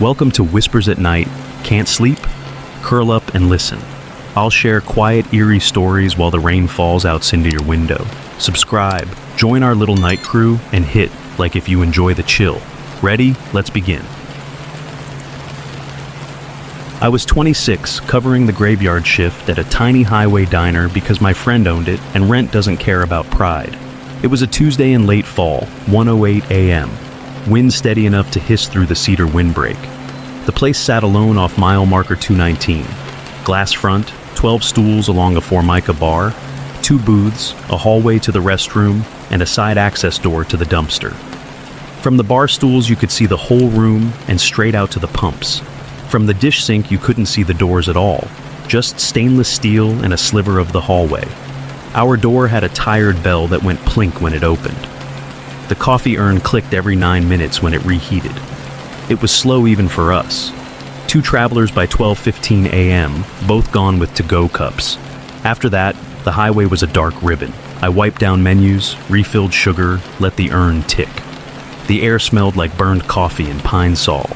Welcome to Whispers at Night. Can't sleep? Curl up and listen. I'll share quiet, eerie stories while the rain falls out into your window. Subscribe, join our little night crew, and hit like if you enjoy the chill. Ready? Let's begin. I was 26, covering the graveyard shift at a tiny highway diner because my friend owned it and rent doesn't care about pride. It was a Tuesday in late fall, 1:08 a.m. Wind steady enough to hiss through the cedar windbreak. The place sat alone off mile marker 219. Glass front, 12 stools along a Formica bar, 2 booths, a hallway to the restroom, and a side access door to the dumpster. From the bar stools you could see the whole room and straight out to the pumps. From the dish sink you couldn't see the doors at all, just stainless steel and a sliver of the hallway. Our door had a tired bell that went plink when it opened. The coffee urn clicked every 9 minutes when it reheated. It was slow even for us. 2 travelers by 12:15 a.m., both gone with to-go cups. After that, the highway was a dark ribbon. I wiped down menus, refilled sugar, let the urn tick. The air smelled like burned coffee and pine sol.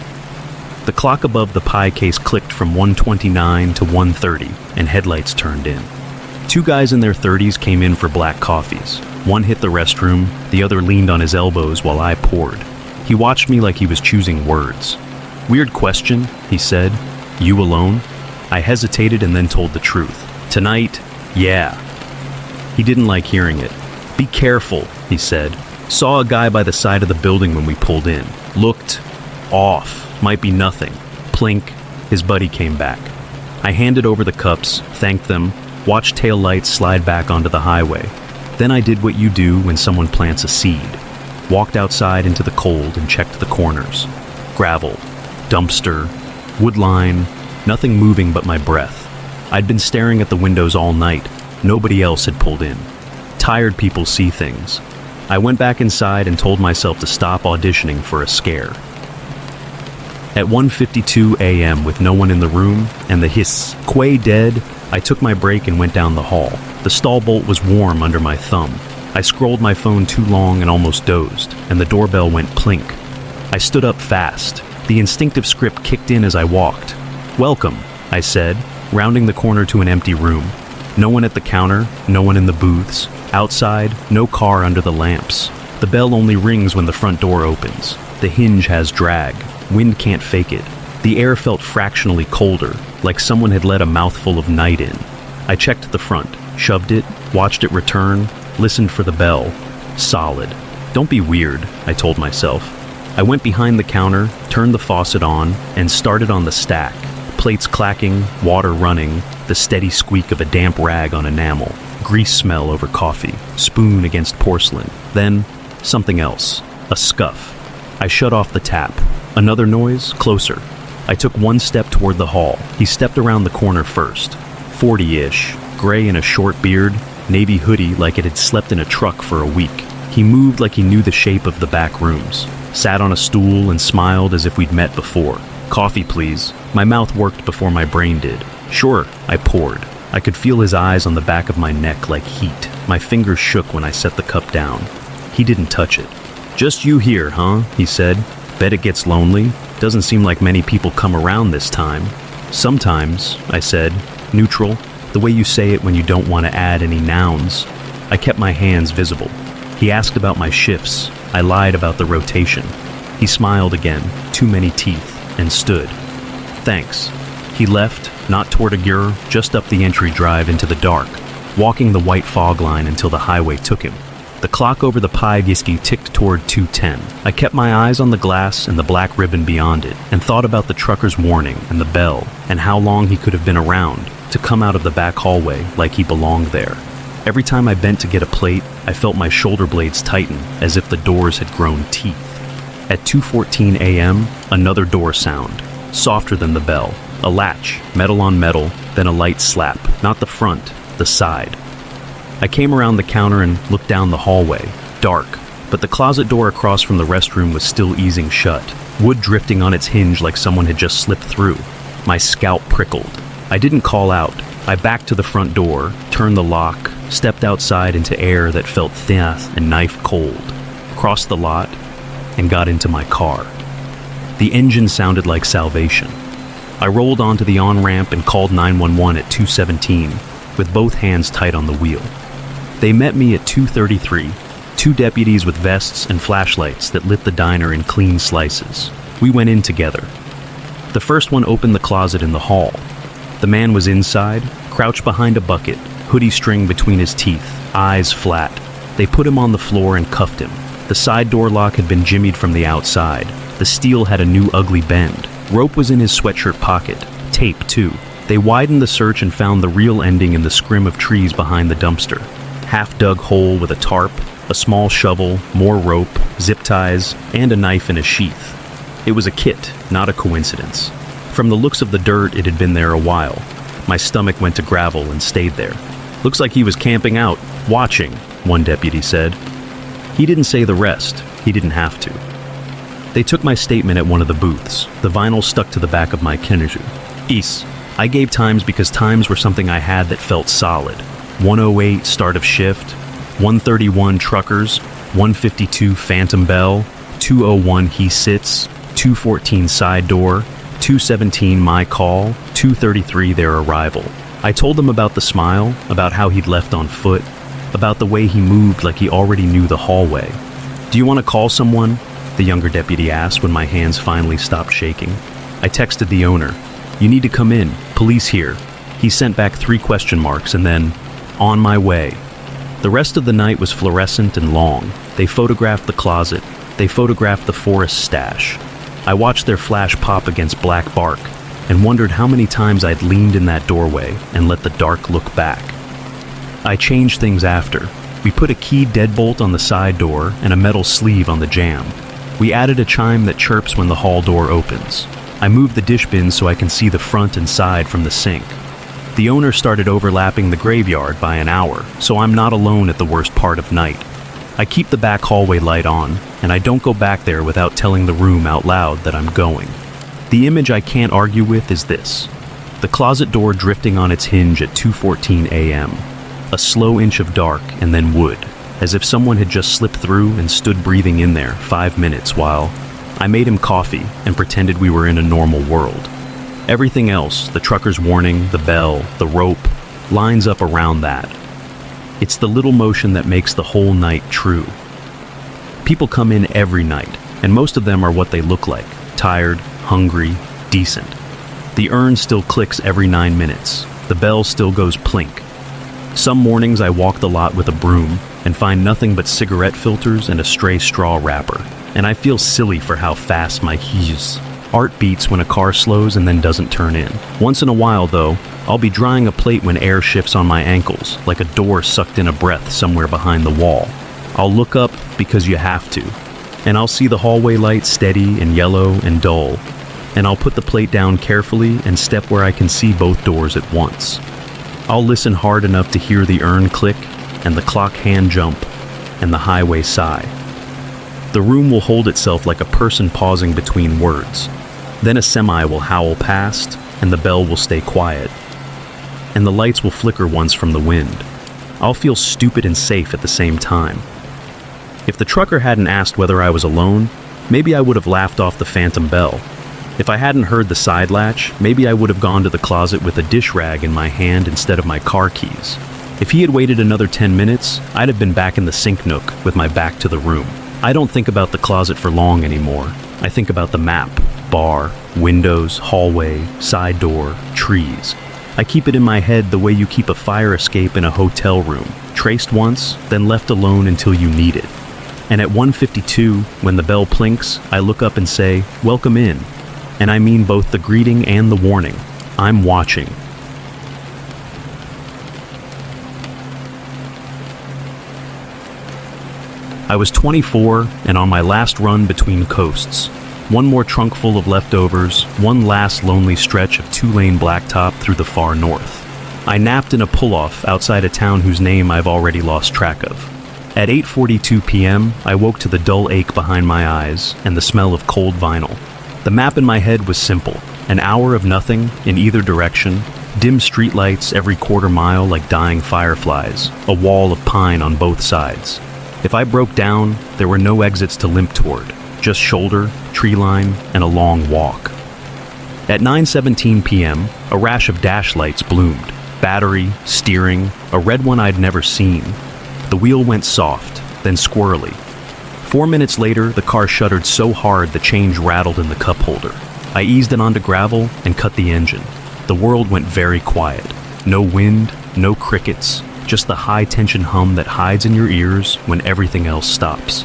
The clock above the pie case clicked from 1:29 to 1:30, and headlights turned in. 2 guys in their 30s came in for black coffees. One hit the restroom, the other leaned on his elbows while I poured. He watched me like he was choosing words. "Weird question," he said. "You alone?" I hesitated and then told the truth. "Tonight, yeah." He didn't like hearing it. "Be careful," he said. "Saw a guy by the side of the building when we pulled in. Looked off. Might be nothing." Plink, his buddy came back. I handed over the cups, thanked them, watched taillights slide back onto the highway. Then I did what you do when someone plants a seed. Walked outside into the cold and checked the corners. Gravel, dumpster, wood line, nothing moving but my breath. I'd been staring at the windows all night. Nobody else had pulled in. Tired people see things. I went back inside and told myself to stop auditioning for a scare. At 1:52 a.m. with no one in the room and the hiss, "Quay dead," I took my break and went down the hall. The stall bolt was warm under my thumb. I scrolled my phone too long and almost dozed, and the doorbell went plink. I stood up fast. The instinctive script kicked in as I walked. "Welcome," I said, rounding the corner to an empty room. No one at the counter, no one in the booths. Outside, no car under the lamps. The bell only rings when the front door opens. The hinge has drag. Wind can't fake it. The air felt fractionally colder, like someone had let a mouthful of night in. I checked the front, shoved it, watched it return, listened for the bell. Solid. "Don't be weird," I told myself. I went behind the counter, turned the faucet on, and started on the stack. Plates clacking, water running, the steady squeak of a damp rag on enamel, grease smell over coffee, spoon against porcelain. Then, something else. A scuff. I shut off the tap. Another noise, closer. I took one step toward the hall. He stepped around the corner first. 40-ish, gray and a short beard, navy hoodie like it had slept in a truck for a week. He moved like he knew the shape of the back rooms. Sat on a stool and smiled as if we'd met before. "Coffee, please." My mouth worked before my brain did. "Sure," I poured. I could feel his eyes on the back of my neck like heat. My fingers shook when I set the cup down. He didn't touch it. "Just you here, huh?" he said. "Bet it gets lonely. Doesn't seem like many people come around this time." "Sometimes," I said, neutral, the way you say it when you don't want to add any nouns. I kept my hands visible. He asked about my shifts. I lied about the rotation. He smiled again, too many teeth, and stood. "Thanks." He left, not toward a gure, just up the entry drive into the dark, walking the white fog line until the highway took him. The clock over the pie whiskey ticked toward 2:10. I kept my eyes on the glass and the black ribbon beyond it, and thought about the trucker's warning and the bell, and how long he could have been around to come out of the back hallway like he belonged there. Every time I bent to get a plate, I felt my shoulder blades tighten, as if the doors had grown teeth. At 2:14 a.m., another door sound, softer than the bell. A latch, metal on metal, then a light slap, not the front, the side. I came around the counter and looked down the hallway, dark, but the closet door across from the restroom was still easing shut, wood drifting on its hinge like someone had just slipped through. My scalp prickled. I didn't call out. I backed to the front door, turned the lock, stepped outside into air that felt thin and knife cold, crossed the lot, and got into my car. The engine sounded like salvation. I rolled onto the on-ramp and called 911 at 2:17, with both hands tight on the wheel. They met me at 2:33, two deputies with vests and flashlights that lit the diner in clean slices. We went in together. The first one opened the closet in the hall. The man was inside, crouched behind a bucket, hoodie string between his teeth, eyes flat. They put him on the floor and cuffed him. The side door lock had been jimmied from the outside. The steel had a new ugly bend. Rope was in his sweatshirt pocket. Tape, too. They widened the search and found the real ending in the scrim of trees behind the dumpster. Half-dug hole with a tarp, a small shovel, more rope, zip ties, and a knife in a sheath. It was a kit, not a coincidence. From the looks of the dirt, it had been there a while. My stomach went to gravel and stayed there. "Looks like he was camping out, watching," one deputy said. He didn't say the rest. He didn't have to. They took my statement at one of the booths. The vinyl stuck to the back of my Kinju. I gave times because times were something I had that felt solid. 108 start of shift, 131 truckers, 152 phantom bell, 201 he sits, 214 side door, 217 my call, 233 their arrival. I told them about the smile, about how he'd left on foot, about the way he moved like he already knew the hallway. "Do you want to call someone?" the younger deputy asked when my hands finally stopped shaking. I texted the owner. "You need to come in. Police here." He sent back 3 question marks and then, "On my way." The rest of the night was fluorescent and long. They photographed the closet. They photographed the forest stash. I watched their flash pop against black bark and wondered how many times I'd leaned in that doorway and let the dark look back. I changed things after. We put a key deadbolt on the side door and a metal sleeve on the jamb. We added a chime that chirps when the hall door opens. I moved the dish bin so I can see the front and side from the sink. The owner started overlapping the graveyard by an hour, so I'm not alone at the worst part of night. I keep the back hallway light on, and I don't go back there without telling the room out loud that I'm going. The image I can't argue with is this: the closet door drifting on its hinge at 2:14 a.m., a slow inch of dark and then wood, as if someone had just slipped through and stood breathing in there 5 minutes while I made him coffee and pretended we were in a normal world. Everything else, the trucker's warning, the bell, the rope, lines up around that. It's the little motion that makes the whole night true. People come in every night, and most of them are what they look like: tired, hungry, decent. The urn still clicks every 9 minutes. The bell still goes plink. Some mornings I walk the lot with a broom and find nothing but cigarette filters and a stray straw wrapper, and I feel silly for how fast my he's. Art beats when a car slows and then doesn't turn in. Once in a while, though, I'll be drying a plate when air shifts on my ankles, like a door sucked in a breath somewhere behind the wall. I'll look up because you have to, and I'll see the hallway light steady and yellow and dull, and I'll put the plate down carefully and step where I can see both doors at once. I'll listen hard enough to hear the urn click and the clock hand jump and the highway sigh. The room will hold itself like a person pausing between words. Then a semi will howl past, and the bell will stay quiet. And the lights will flicker once from the wind. I'll feel stupid and safe at the same time. If the trucker hadn't asked whether I was alone, maybe I would have laughed off the phantom bell. If I hadn't heard the side latch, maybe I would have gone to the closet with a dish rag in my hand instead of my car keys. If he had waited another 10 minutes, I'd have been back in the sink nook with my back to the room. I don't think about the closet for long anymore. I think about the map, bar, windows, hallway, side door, trees. I keep it in my head the way you keep a fire escape in a hotel room, traced once, then left alone until you need it. And at 1:52, when the bell plinks, I look up and say, "Welcome in." And I mean both the greeting and the warning. I'm watching. I was 24 and on my last run between coasts. One more trunk full of leftovers, one last lonely stretch of 2-lane blacktop through the far north. I napped in a pull-off outside a town whose name I've already lost track of. At 8:42 p.m., I woke to the dull ache behind my eyes and the smell of cold vinyl. The map in my head was simple: an hour of nothing in either direction, Dim streetlights every quarter mile like dying fireflies, a wall of pine on both sides. If I broke down, there were no exits to limp toward, just shoulder, tree line, and a long walk. At 9:17 p.m., a rash of dash lights bloomed. Battery, steering, a red one I'd never seen. The wheel went soft, then squirrely. 4 minutes later, the car shuddered so hard the change rattled in the cup holder. I eased it onto gravel and cut the engine. The world went very quiet. No wind, no crickets, just the high-tension hum that hides in your ears when everything else stops.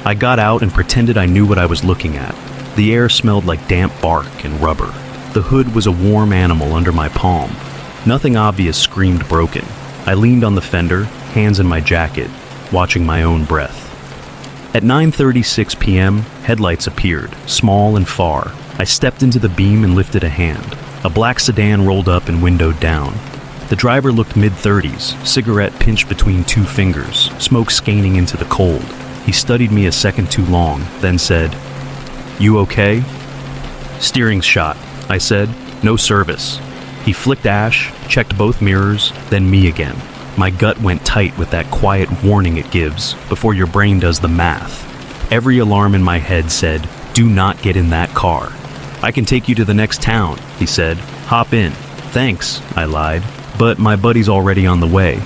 I got out and pretended I knew what I was looking at. The air smelled like damp bark and rubber. The hood was a warm animal under my palm. Nothing obvious screamed broken. I leaned on the fender, hands in my jacket, watching my own breath. At 9:36 p.m., headlights appeared, small and far. I stepped into the beam and lifted a hand. A black sedan rolled up and windowed down. The driver looked mid-30s, cigarette pinched between two fingers, smoke skein into the cold. He studied me a second too long, then said, "You okay?" "Steering's shot," I said. "No service." He flicked ash, checked both mirrors, then me again. My gut went tight with that quiet warning it gives before your brain does the math. Every alarm in my head said, "Do not get in that car." "I can take you to the next town," he said. "Hop in." "Thanks," I lied, "but my buddy's already on the way."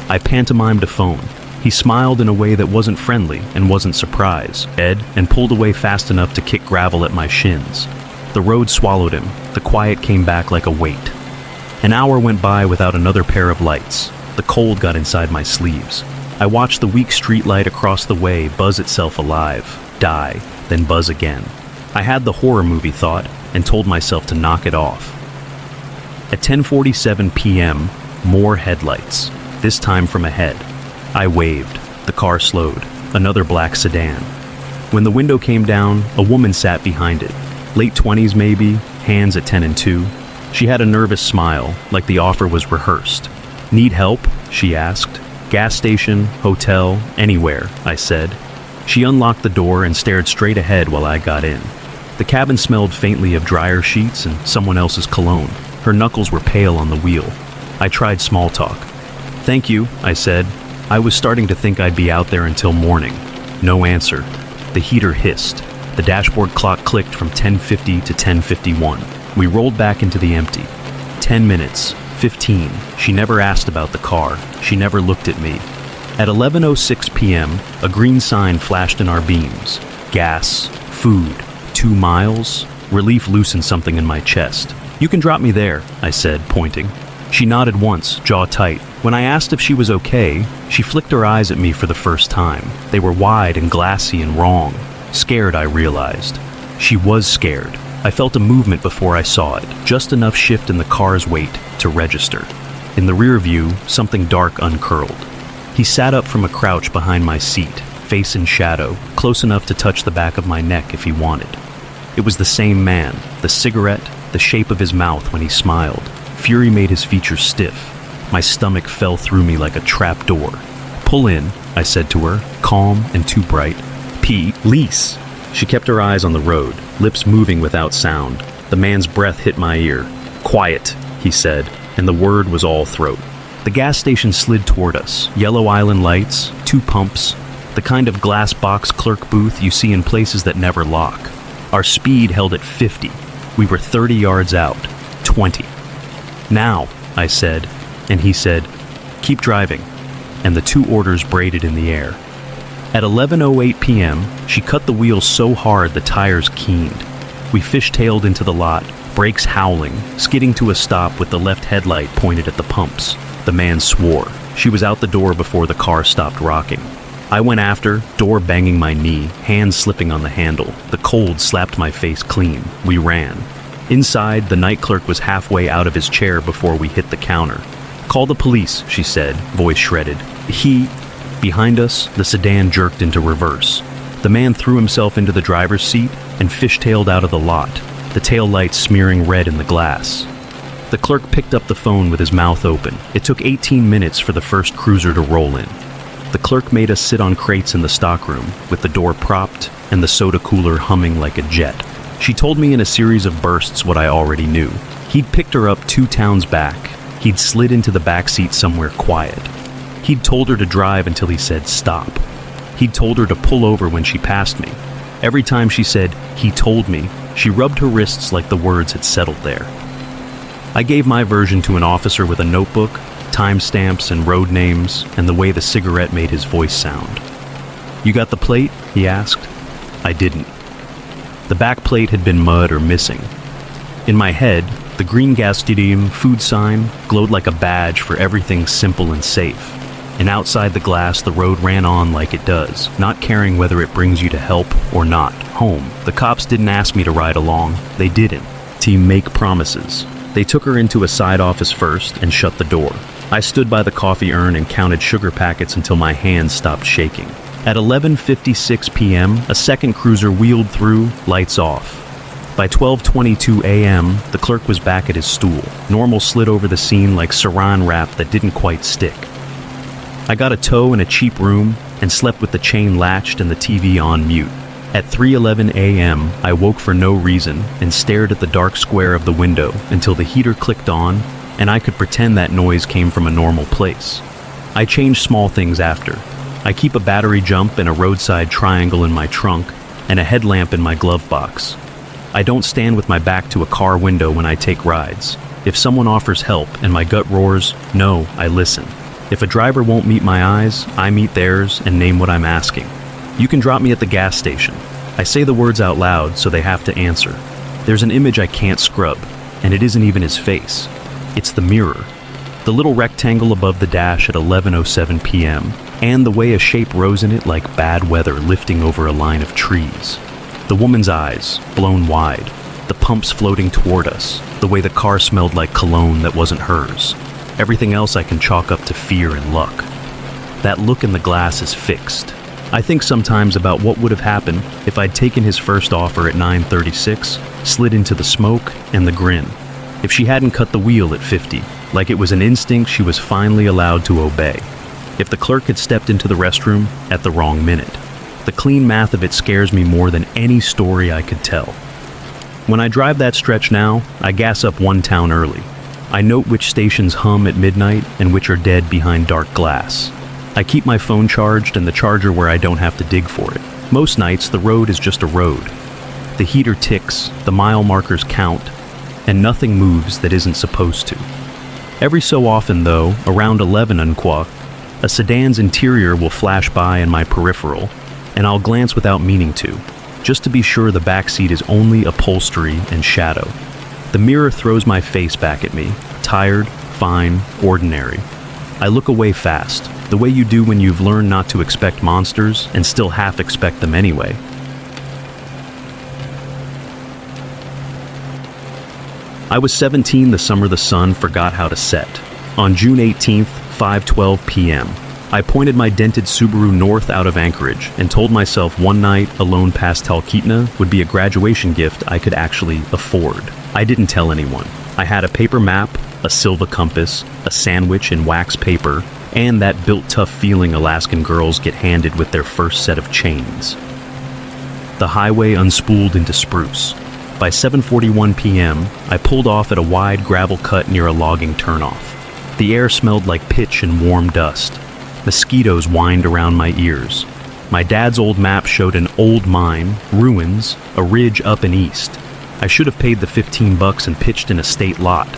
I pantomimed a phone. He smiled in a way that wasn't friendly and wasn't surprised, and pulled away fast enough to kick gravel at my shins. The road swallowed him. The quiet came back like a weight. An hour went by without another pair of lights. The cold got inside my sleeves. I watched the weak streetlight across the way buzz itself alive, die, then buzz again. I had the horror movie thought and told myself to knock it off. At 10:47 p.m., more headlights, this time from ahead. I waved. The car slowed. Another black sedan. When the window came down, a woman sat behind it. Late 20s maybe, hands at 10 and 2. She had a nervous smile, like the offer was rehearsed. "Need help?" she asked. "Gas station, hotel, anywhere," I said. She unlocked the door and stared straight ahead while I got in. The cabin smelled faintly of dryer sheets and someone else's cologne. Her knuckles were pale on the wheel. I tried small talk. "Thank you," I said. I was starting to think I'd be out there until morning. No answer. The heater hissed. The dashboard clock clicked from 10:50 to 10:51. We rolled back into the empty. 10 minutes, 15. She never asked about the car. She never looked at me. At 11:06 p.m., a green sign flashed in our beams. Gas, food, 2 miles. Relief loosened something in my chest. "You can drop me there," I said, pointing. She nodded once, jaw tight. When I asked if she was okay, she flicked her eyes at me for the first time. They were wide and glassy and wrong. Scared, I realized. She was scared. I felt a movement before I saw it, just enough shift in the car's weight to register. In the rear view, something dark uncurled. He sat up from a crouch behind my seat, face in shadow, close enough to touch the back of my neck if he wanted. It was the same man, the cigarette, the shape of his mouth when he smiled. Fury made his features stiff. My stomach fell through me like a trap door. "Pull in," I said to her, calm and too bright. "Police." She kept her eyes on the road, lips moving without sound. The man's breath hit my ear. "Quiet," he said, and the word was all throat. The gas station slid toward us. Yellow island lights, 2 pumps, the kind of glass box clerk booth you see in places that never lock. Our speed held at 50. We were 30 yards out. 20. "Now," I said, and he said, "Keep driving," and the 2 orders braided in the air. At 11:08 p.m., she cut the wheels so hard the tires keened. We fishtailed into the lot, brakes howling, skidding to a stop with the left headlight pointed at the pumps. The man swore. She was out the door before the car stopped rocking. I went after, door banging my knee, hands slipping on the handle. The cold slapped my face clean. We ran. Inside, the night clerk was halfway out of his chair before we hit the counter. "Call the police," she said, voice shredded. Behind us, the sedan jerked into reverse. The man threw himself into the driver's seat and fishtailed out of the lot, the tail lights smearing red in the glass. The clerk picked up the phone with his mouth open. It took 18 minutes for the first cruiser to roll in. The clerk made us sit on crates in the stockroom, with the door propped and the soda cooler humming like a jet. She told me in a series of bursts what I already knew. He'd picked her up 2 towns back. He'd slid into the back seat somewhere quiet. He'd told her to drive until he said stop. He'd told her to pull over when she passed me. Every time she said, "He told me," she rubbed her wrists like the words had settled there. I gave my version to an officer with a notebook, timestamps and road names, and the way the cigarette made his voice sound. "You got the plate?" he asked. I didn't. The back plate had been mud or missing. In my head, the green Gastidium food sign glowed like a badge for everything simple and safe. And outside the glass, the road ran on like it does, not caring whether it brings you to help or not, home. The cops didn't ask me to ride along. They didn't. To make promises. They took her into a side office first and shut the door. I stood by the coffee urn and counted sugar packets until my hands stopped shaking. At 11:56 p.m., a second cruiser wheeled through, lights off. By 12:22 a.m., the clerk was back at his stool. Normal slid over the scene like saran wrap that didn't quite stick. I got a tow in a cheap room and slept with the chain latched and the TV on mute. At 3:11 a.m., I woke for no reason and stared at the dark square of the window until the heater clicked on and I could pretend that noise came from a normal place. I changed small things after. I keep a battery jump and a roadside triangle in my trunk and a headlamp in my glove box. I don't stand with my back to a car window when I take rides. If someone offers help and my gut roars, no, I listen. If a driver won't meet my eyes, I meet theirs and name what I'm asking. You can drop me at the gas station. I say the words out loud so they have to answer. There's an image I can't scrub, and it isn't even his face. It's the mirror. The little rectangle above the dash at 11:07 p.m., and the way a shape rose in it like bad weather lifting over a line of trees. The woman's eyes, blown wide, the pumps floating toward us, the way the car smelled like cologne that wasn't hers. Everything else I can chalk up to fear and luck. That look in the glass is fixed. I think sometimes about what would have happened if I'd taken his first offer at 9:36, slid into the smoke and the grin. If she hadn't cut the wheel at 50, like it was an instinct she was finally allowed to obey. If the clerk had stepped into the restroom at the wrong minute. The clean math of it scares me more than any story I could tell. When I drive that stretch now, I gas up 1 town early. I note which stations hum at midnight and which are dead behind dark glass. I keep my phone charged and the charger where I don't have to dig for it. Most nights, the road is just a road. The heater ticks, the mile markers count, and nothing moves that isn't supposed to. Every so often, though, around 11 unquote, a sedan's interior will flash by in my peripheral, and I'll glance without meaning to, just to be sure the back seat is only upholstery and shadow. The mirror throws my face back at me, tired, fine, ordinary. I look away fast, the way you do when you've learned not to expect monsters and still half expect them anyway. I was 17 the summer the sun forgot how to set. On June 18th, 5:12 p.m., I pointed my dented Subaru north out of Anchorage and told myself one night alone past Talkeetna would be a graduation gift I could actually afford. I didn't tell anyone. I had a paper map, a Silva compass, a sandwich in wax paper, and that built-tough feeling Alaskan girls get handed with their first set of chains. The highway unspooled into spruce. By 7:41 p.m., I pulled off at a wide gravel cut near a logging turnoff. The air smelled like pitch and warm dust. Mosquitoes whined around my ears. My dad's old map showed an old mine, ruins, a ridge up and east. I should have paid the $15 and pitched in a state lot.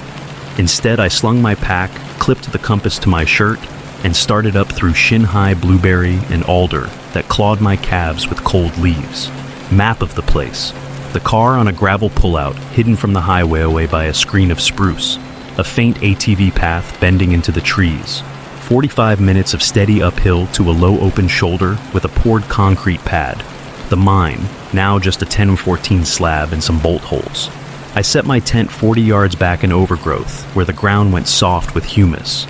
Instead, I slung my pack, clipped the compass to my shirt, and started up through shin-high blueberry and alder that clawed my calves with cold leaves. Map of the place. The car on a gravel pullout, hidden from the highway away by a screen of spruce. A faint ATV path bending into the trees. 45 minutes of steady uphill to a low open shoulder with a poured concrete pad. The mine, now just a 10-14 slab and some bolt holes. I set my tent 40 yards back in overgrowth, where the ground went soft with humus.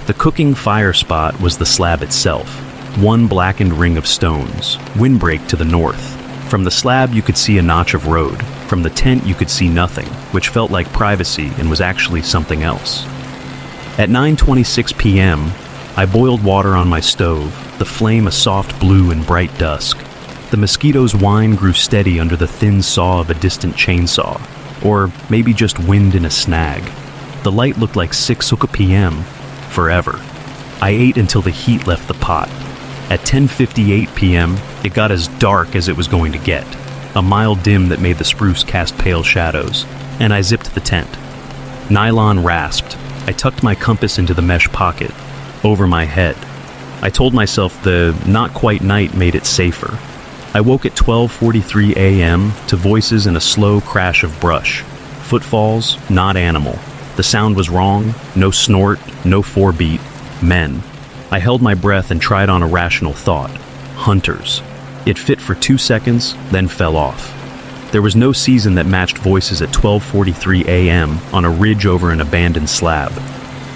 The cooking fire spot was the slab itself, one blackened ring of stones, windbreak to the north. From the slab you could see a notch of road. From the tent you could see nothing, which felt like privacy and was actually something else. At 9:26 p.m., I boiled water on my stove, the flame a soft blue in bright dusk. The mosquitoes' whine grew steady under the thin saw of a distant chainsaw. Or maybe just wind in a snag. The light looked like 6 p.m. Forever. I ate until the heat left the pot. At 10:58 p.m., it got as dark as it was going to get. A mild dim that made the spruce cast pale shadows, and I zipped the tent. Nylon rasped. I tucked my compass into the mesh pocket, over my head. I told myself the not quite night made it safer. I woke at 12:43 a.m. to voices and a slow crash of brush. Footfalls, not animal. The sound was wrong, no snort, no forebeat. Men. I held my breath and tried on a rational thought. Hunters. It fit for 2 seconds, then fell off. There was no season that matched voices at 12:43 a.m. on a ridge over an abandoned slab.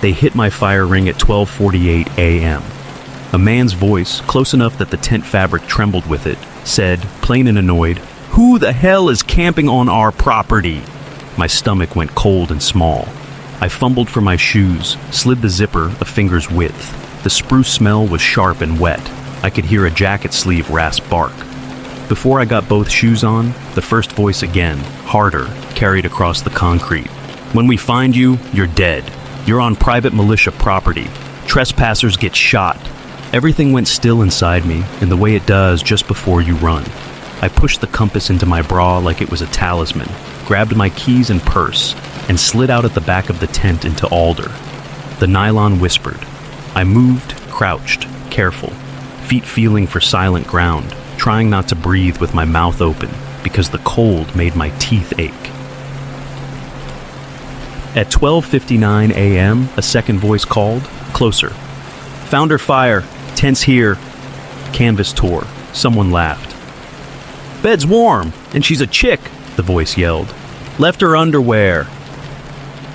They hit my fire ring at 12:48 a.m. A man's voice, close enough that the tent fabric trembled with it, said, plain and annoyed, "Who the hell is camping on our property?" My stomach went cold and small. I fumbled for my shoes, slid the zipper a finger's width. The spruce smell was sharp and wet. I could hear a jacket sleeve rasp bark. Before I got both shoes on, the first voice again, harder, carried across the concrete. "When we find you, you're dead. You're on private militia property. Trespassers get shot." Everything went still inside me, in the way it does just before you run. I pushed the compass into my bra like it was a talisman, grabbed my keys and purse, and slid out at the back of the tent into alder. The nylon whispered. I moved, crouched, careful, feet feeling for silent ground, trying not to breathe with my mouth open, because the cold made my teeth ache. At 12:59 a.m., a second voice called, closer. "Found her fire. Tent's here." Canvas tore. Someone laughed. "Bed's warm, and she's a chick," the voice yelled. "Left her underwear."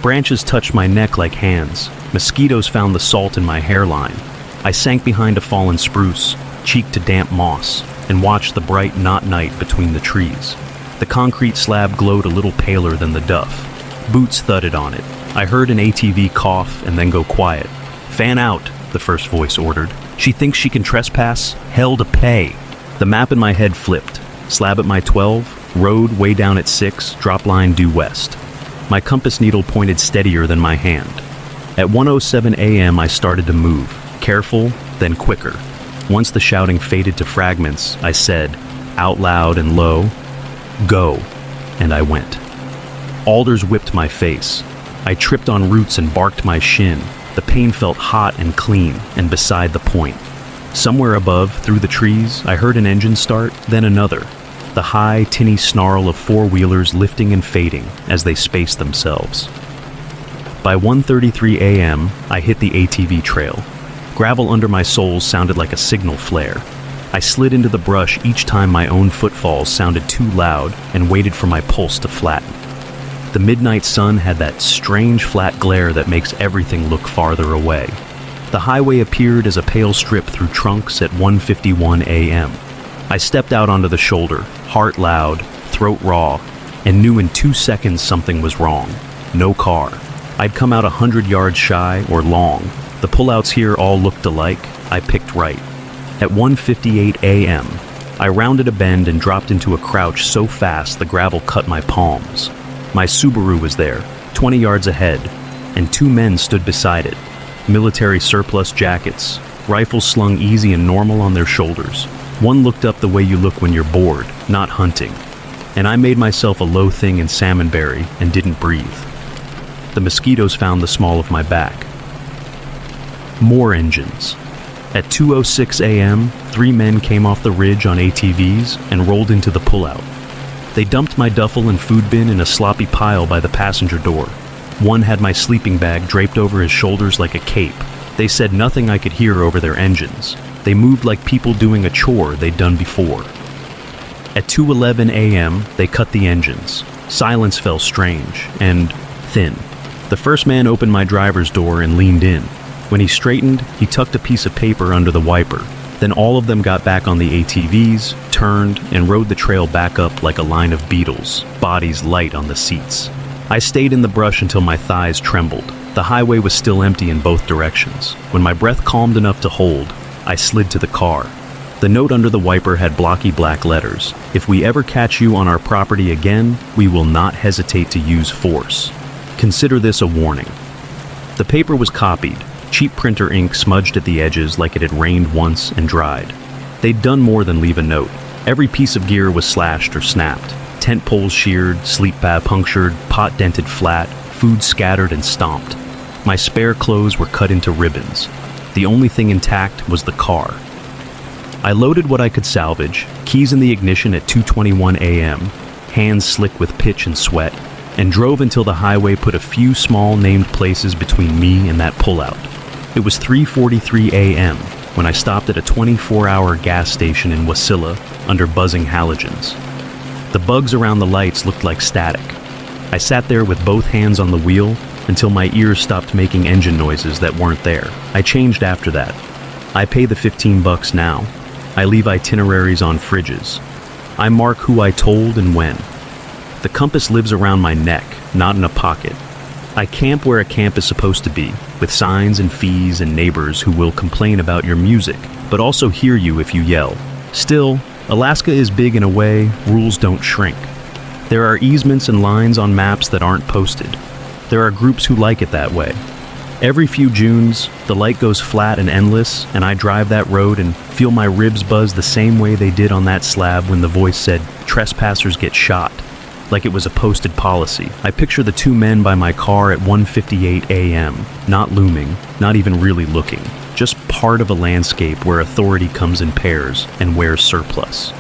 Branches touched my neck like hands. Mosquitoes found the salt in my hairline. I sank behind a fallen spruce, cheek to damp moss, and watched the bright night between the trees. The concrete slab glowed a little paler than the duff. Boots thudded on it. I heard an ATV cough and then go quiet. "Fan out," the first voice ordered. "She thinks she can trespass? Hell to pay." The map in my head flipped. Slab at my 12, road way down at 6, drop line due west. My compass needle pointed steadier than my hand. At 1:07 a.m. I started to move, careful, then quicker. Once the shouting faded to fragments, I said, out loud and low, "Go," and I went. Alders whipped my face. I tripped on roots and barked my shin. The pain felt hot and clean, and beside the point. Somewhere above, through the trees, I heard an engine start, then another. The high, tinny snarl of four-wheelers lifting and fading as they spaced themselves. By 1:33 a.m., I hit the ATV trail. Gravel under my soles sounded like a signal flare. I slid into the brush each time my own footfalls sounded too loud and waited for my pulse to flatten. The midnight sun had that strange flat glare that makes everything look farther away. The highway appeared as a pale strip through trunks at 1:51 a.m. I stepped out onto the shoulder, heart loud, throat raw, and knew in 2 seconds something was wrong. No car. I'd come out 100 yards shy or long. The pullouts here all looked alike. I picked right. At 1:58 a.m., I rounded a bend and dropped into a crouch so fast the gravel cut my palms. My Subaru was there, 20 yards ahead, and 2 men stood beside it. Military surplus jackets, rifles slung easy and normal on their shoulders. One looked up the way you look when you're bored, not hunting. And I made myself a low thing in salmonberry and didn't breathe. The mosquitoes found the small of my back. More engines. At 2:06 a.m., 3 men came off the ridge on ATVs and rolled into the pullout. They dumped my duffel and food bin in a sloppy pile by the passenger door. One had my sleeping bag draped over his shoulders like a cape. They said nothing I could hear over their engines. They moved like people doing a chore they'd done before. At 2:11 a.m., they cut the engines. Silence fell strange and thin. The first man opened my driver's door and leaned in. When he straightened, he tucked a piece of paper under the wiper. Then all of them got back on the ATVs, turned, and rode the trail back up like a line of beetles, bodies light on the seats. I stayed in the brush until my thighs trembled. The highway was still empty in both directions. When my breath calmed enough to hold, I slid to the car. The note under the wiper had blocky black letters. "If we ever catch you on our property again, we will not hesitate to use force. Consider this a warning." The paper was copied, cheap printer ink smudged at the edges like it had rained once and dried. They'd done more than leave a note. Every piece of gear was slashed or snapped. Tent poles sheared, sleep bag punctured, pot dented flat, food scattered and stomped. My spare clothes were cut into ribbons. The only thing intact was the car. I loaded what I could salvage, keys in the ignition at 2:21 a.m., hands slick with pitch and sweat, and drove until the highway put a few small named places between me and that pullout. It was 3:43 a.m. when I stopped at a 24-hour gas station in Wasilla under buzzing halogens. The bugs around the lights looked like static. I sat there with both hands on the wheel until my ears stopped making engine noises that weren't there. I changed after that. I pay the $15 now. I leave itineraries on fridges. I mark who I told and when. The compass lives around my neck, not in a pocket. I camp where a camp is supposed to be, with signs and fees and neighbors who will complain about your music, but also hear you if you yell. Still, Alaska is big in a way rules don't shrink. There are easements and lines on maps that aren't posted. There are groups who like it that way. Every few Junes, the light goes flat and endless, and I drive that road and feel my ribs buzz the same way they did on that slab when the voice said, "Trespassers get shot," like it was a posted policy. I picture the two men by my car at 1:58 a.m., not looming, not even really looking, just part of a landscape where authority comes in pairs and wears surplus.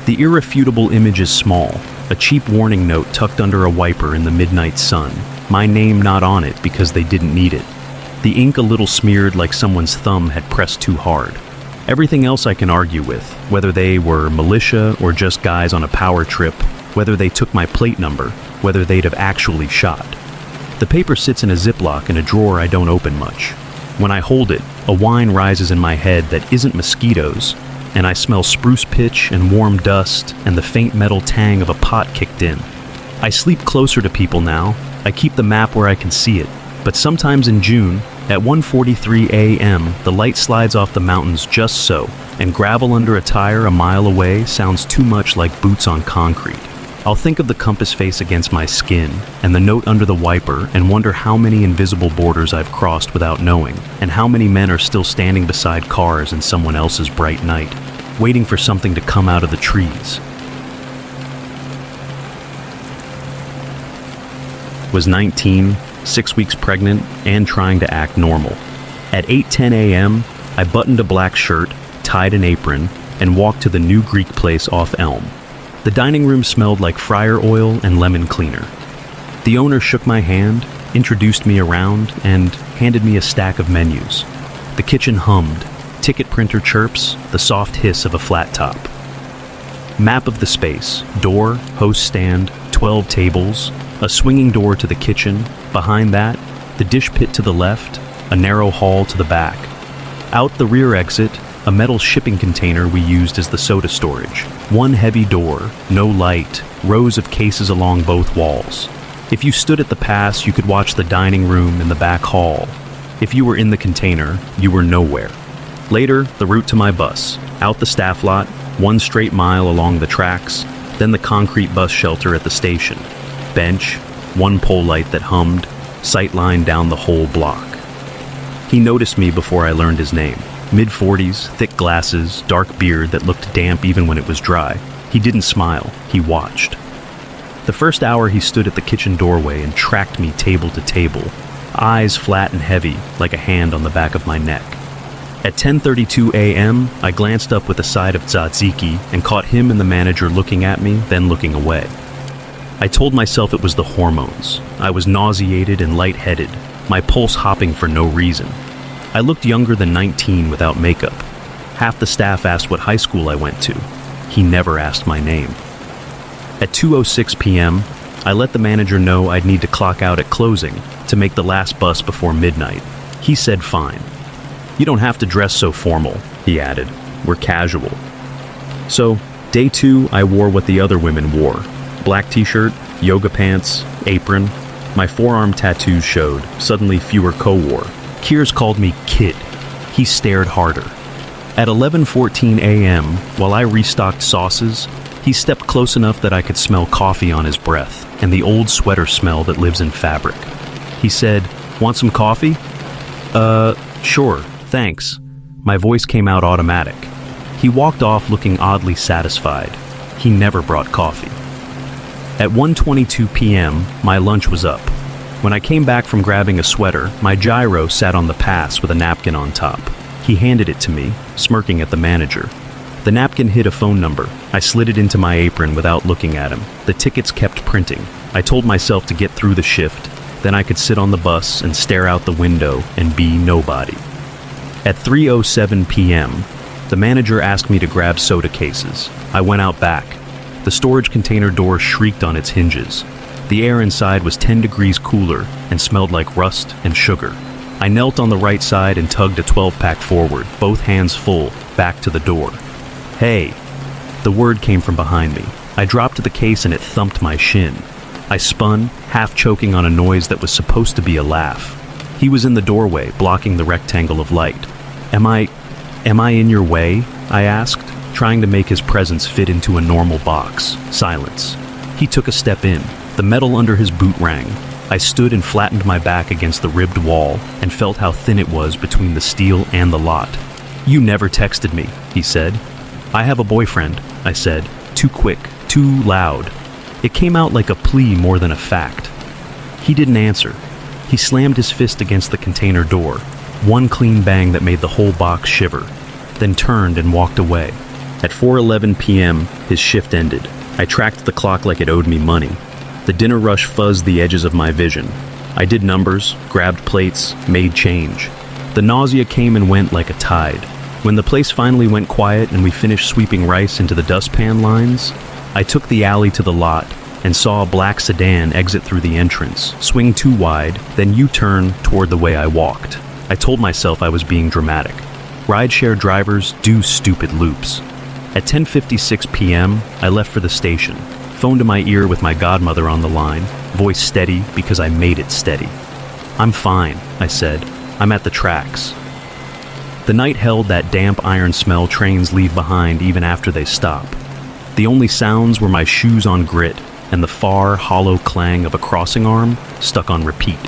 The irrefutable image is small, a cheap warning note tucked under a wiper in the midnight sun, my name not on it because they didn't need it. The ink a little smeared like someone's thumb had pressed too hard. Everything else I can argue with, whether they were militia or just guys on a power trip, whether they took my plate number, whether they'd have actually shot. The paper sits in a Ziploc in a drawer I don't open much. When I hold it, a whine rises in my head that isn't mosquitoes, and I smell spruce pitch and warm dust and the faint metal tang of a pot kicked in. I sleep closer to people now. I keep the map where I can see it. But sometimes in June, at 1:43 a.m., the light slides off the mountains just so, and gravel under a tire a mile away sounds too much like boots on concrete. I'll think of the compass face against my skin, and the note under the wiper, and wonder how many invisible borders I've crossed without knowing, and how many men are still standing beside cars in someone else's bright night, waiting for something to come out of the trees. Was 19, 6 weeks pregnant, and trying to act normal. At 8:10 a.m., I buttoned a black shirt, tied an apron, and walked to the new Greek place off Elm. The dining room smelled like fryer oil and lemon cleaner. The owner shook my hand, introduced me around, and handed me a stack of menus. The kitchen hummed, ticket printer chirps, the soft hiss of a flat top. Map of the space, door, host stand, 12 tables, a swinging door to the kitchen, behind that, the dish pit to the left, a narrow hall to the back. Out the rear exit, a metal shipping container we used as the soda storage. One heavy door, no light, rows of cases along both walls. If you stood at the pass, you could watch the dining room and the back hall. If you were in the container, you were nowhere. Later, the route to my bus, out the staff lot, 1 straight mile along the tracks, then the concrete bus shelter at the station. Bench, 1 pole light that hummed, sightline down the whole block. He noticed me before I learned his name. Mid-40s, thick glasses, dark beard that looked damp even when it was dry. He didn't smile, he watched. The first hour he stood at the kitchen doorway and tracked me table to table, eyes flat and heavy, like a hand on the back of my neck. At 10:32 a.m., I glanced up with a side of tzatziki and caught him and the manager looking at me, then looking away. I told myself it was the hormones. I was nauseated and lightheaded, my pulse hopping for no reason. I looked younger than 19 without makeup. Half the staff asked what high school I went to. He never asked my name. At 2:06 p.m., I let the manager know I'd need to clock out at closing to make the last bus before midnight. He said fine. "You don't have to dress so formal," he added. "We're casual." So, day 2, I wore what the other women wore. Black t-shirt, yoga pants, apron. My forearm tattoos showed, suddenly fewer co-wore. Kears called me kid. He stared harder. At 11:14 a.m., while I restocked sauces, he stepped close enough that I could smell coffee on his breath and the old sweater smell that lives in fabric. He said, "Want some coffee?" Sure, thanks." My voice came out automatic. He walked off looking oddly satisfied. He never brought coffee. At 1:22 p.m., my lunch was up. When I came back from grabbing a sweater, my gyro sat on the pass with a napkin on top. He handed it to me, smirking at the manager. The napkin hid a phone number. I slid it into my apron without looking at him. The tickets kept printing. I told myself to get through the shift, then I could sit on the bus and stare out the window and be nobody. At 3:07 p.m., the manager asked me to grab soda cases. I went out back. The storage container door shrieked on its hinges. The air inside was 10 degrees cooler and smelled like rust and sugar. I knelt on the right side and tugged a 12-pack forward, both hands full, back to the door. "Hey!" The word came from behind me. I dropped the case and it thumped my shin. I spun, half choking on a noise that was supposed to be a laugh. He was in the doorway, blocking the rectangle of light. Am I in your way?" I asked, trying to make his presence fit into a normal box. Silence. He took a step in. The metal under his boot rang. I stood and flattened my back against the ribbed wall and felt how thin it was between the steel and the lot. "You never texted me," he said. "I have a boyfriend," I said, too quick, too loud. It came out like a plea more than a fact. He didn't answer. He slammed his fist against the container door, one clean bang that made the whole box shiver, then turned and walked away. At 4:11 p.m., his shift ended. I tracked the clock like it owed me money. The dinner rush fuzzed the edges of my vision. I did numbers, grabbed plates, made change. The nausea came and went like a tide. When the place finally went quiet and we finished sweeping rice into the dustpan lines, I took the alley to the lot and saw a black sedan exit through the entrance, swing too wide, then U-turn toward the way I walked. I told myself I was being dramatic. Rideshare drivers do stupid loops. At 10:56 p.m., I left for the station, phone to my ear with my godmother on the line, voice steady because I made it steady. "I'm fine," I said. "I'm at the tracks." The night held that damp iron smell trains leave behind even after they stop. The only sounds were my shoes on grit and the far, hollow clang of a crossing arm stuck on repeat.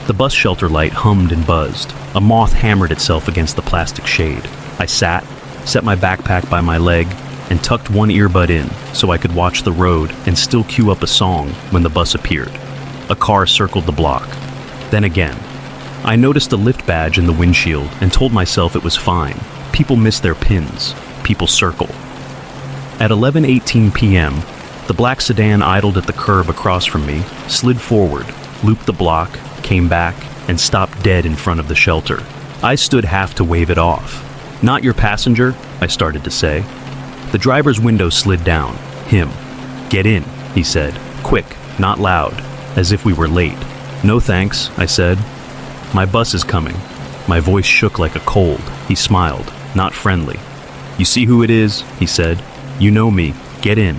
The bus shelter light hummed and buzzed. A moth hammered itself against the plastic shade. I sat, set my backpack by my leg, and tucked one earbud in so I could watch the road and still cue up a song when the bus appeared. A car circled the block. Then again. I noticed a lift badge in the windshield and told myself it was fine. People miss their pins. People circle. At 11:18 p.m., the black sedan idled at the curb across from me, slid forward, looped the block, came back, and stopped dead in front of the shelter. I stood half to wave it off. "Not your passenger?" I started to say. The driver's window slid down. Him. "Get in," he said. Quick, not loud, as if we were late. "No thanks," I said. "My bus is coming." My voice shook like a cold. He smiled, not friendly. "You see who it is?" he said. "You know me. Get in."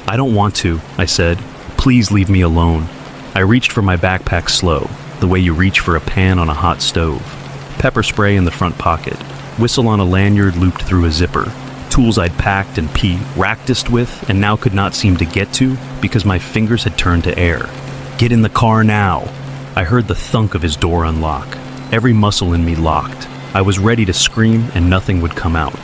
"I don't want to," I said. "Please leave me alone." I reached for my backpack slow, the way you reach for a pan on a hot stove. Pepper spray in the front pocket, whistle on a lanyard looped through a zipper, tools I'd packed and practiced with and now could not seem to get to because my fingers had turned to air. "Get in the car now." I heard the thunk of his door unlock. Every muscle in me locked. I was ready to scream and nothing would come out.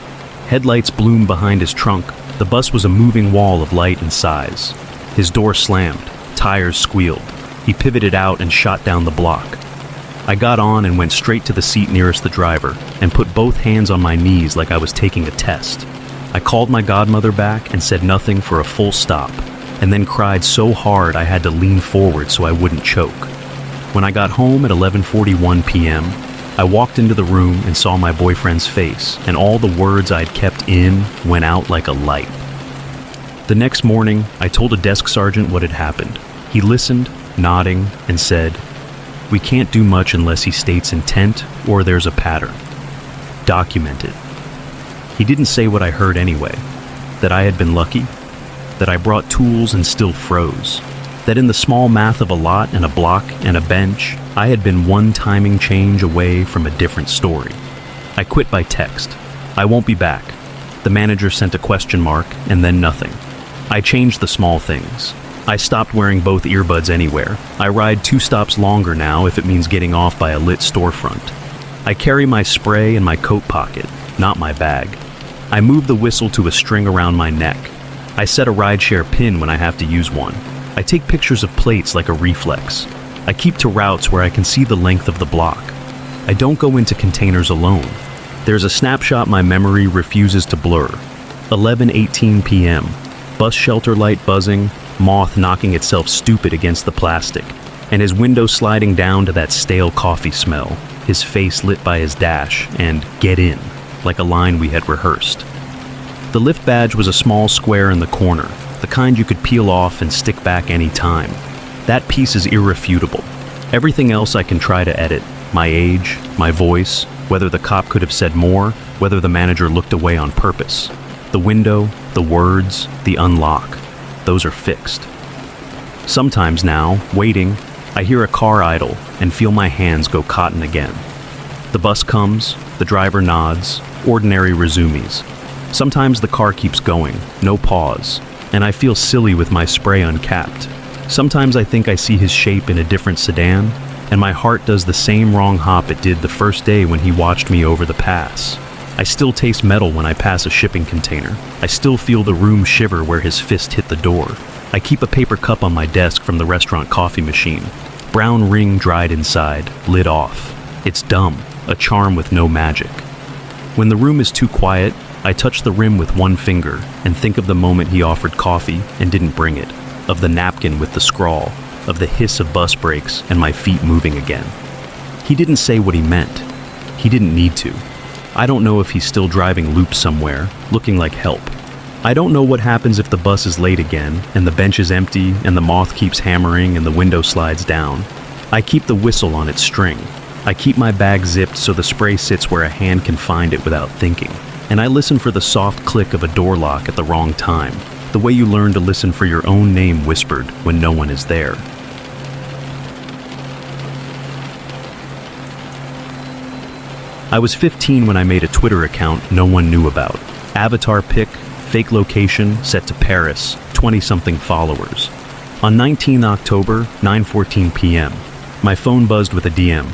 Headlights bloomed behind his trunk. The bus was a moving wall of light and size. His door slammed. Tires squealed. He pivoted out and shot down the block. I got on and went straight to the seat nearest the driver and put both hands on my knees like I was taking a test. I called my godmother back and said nothing for a full stop, and then cried so hard I had to lean forward so I wouldn't choke. When I got home at 11:41 p.m., I walked into the room and saw my boyfriend's face, and all the words I'd kept in went out like a light. The next morning, I told a desk sergeant what had happened. He listened, nodding, and said, "We can't do much unless he states intent or there's a pattern. Document it." He didn't say what I heard anyway, that I had been lucky, that I brought tools and still froze, that in the small math of a lot and a block and a bench, I had been one timing change away from a different story. I quit by text. I won't be back. The manager sent a question mark and then nothing. I changed the small things. I stopped wearing both earbuds anywhere. I ride 2 stops longer now if it means getting off by a lit storefront. I carry my spray in my coat pocket, not my bag. I move the whistle to a string around my neck. I set a rideshare pin when I have to use one. I take pictures of plates like a reflex. I keep to routes where I can see the length of the block. I don't go into containers alone. There's a snapshot my memory refuses to blur. 11:18 p.m. Bus shelter light buzzing, moth knocking itself stupid against the plastic, and his window sliding down to that stale coffee smell, his face lit by his dash, and "get in," like a line we had rehearsed. The lift badge was a small square in the corner, the kind you could peel off and stick back any time. That piece is irrefutable. Everything else I can try to edit: my age, my voice, whether the cop could have said more, whether the manager looked away on purpose. The window, the words, the unlock, those are fixed. Sometimes now, waiting, I hear a car idle and feel my hands go cotton again. The bus comes, the driver nods, ordinary resumes. Sometimes the car keeps going, no pause, and I feel silly with my spray uncapped. Sometimes I think I see his shape in a different sedan, and my heart does the same wrong hop it did the first day when he watched me over the pass. I still taste metal when I pass a shipping container. I still feel the room shiver where his fist hit the door. I keep a paper cup on my desk from the restaurant coffee machine. Brown ring dried inside, lid off. It's dumb, a charm with no magic. When the room is too quiet, I touch the rim with one finger and think of the moment he offered coffee and didn't bring it, of the napkin with the scrawl, of the hiss of bus brakes and my feet moving again. He didn't say what he meant. He didn't need to. I don't know if he's still driving loops somewhere, looking like help. I don't know what happens if the bus is late again, and the bench is empty, and the moth keeps hammering, and the window slides down. I keep the whistle on its string. I keep my bag zipped so the spray sits where a hand can find it without thinking. And I listen for the soft click of a door lock at the wrong time, the way you learn to listen for your own name whispered when no one is there. I was 15 when I made a Twitter account no one knew about. Avatar pic, fake location, set to Paris, 20-something followers. On 19 October, 9:14 p.m., my phone buzzed with a DM.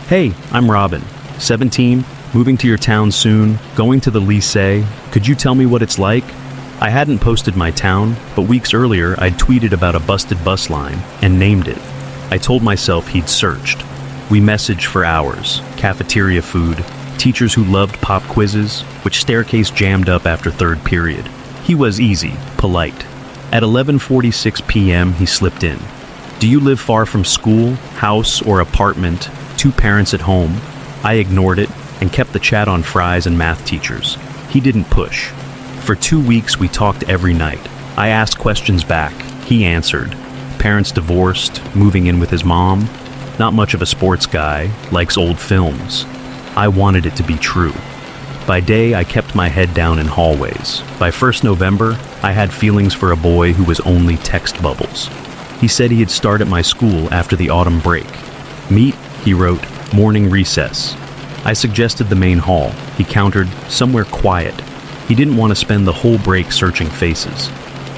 "Hey, I'm Robin, 17, moving to your town soon, going to the lycée. Could you tell me what it's like?" I hadn't posted my town, but weeks earlier I'd tweeted about a busted bus line and named it. I told myself he'd searched. We messaged for hours, cafeteria food, teachers who loved pop quizzes, which staircase jammed up after third period. He was easy, polite. At 11:46 p.m. he slipped in. "Do you live far from school, house, or apartment? 2 parents at home?" I ignored it and kept the chat on fries and math teachers. He didn't push. For 2 weeks we talked every night. I asked questions back. He answered. Parents divorced, moving in with his mom. Not much of a sports guy, likes old films. I wanted it to be true. By day, I kept my head down in hallways. By 1st November, I had feelings for a boy who was only text bubbles. He said he'd start at my school after the autumn break. Meet, he wrote, morning recess. I suggested the main hall. He countered, somewhere quiet. He didn't want to spend the whole break searching faces.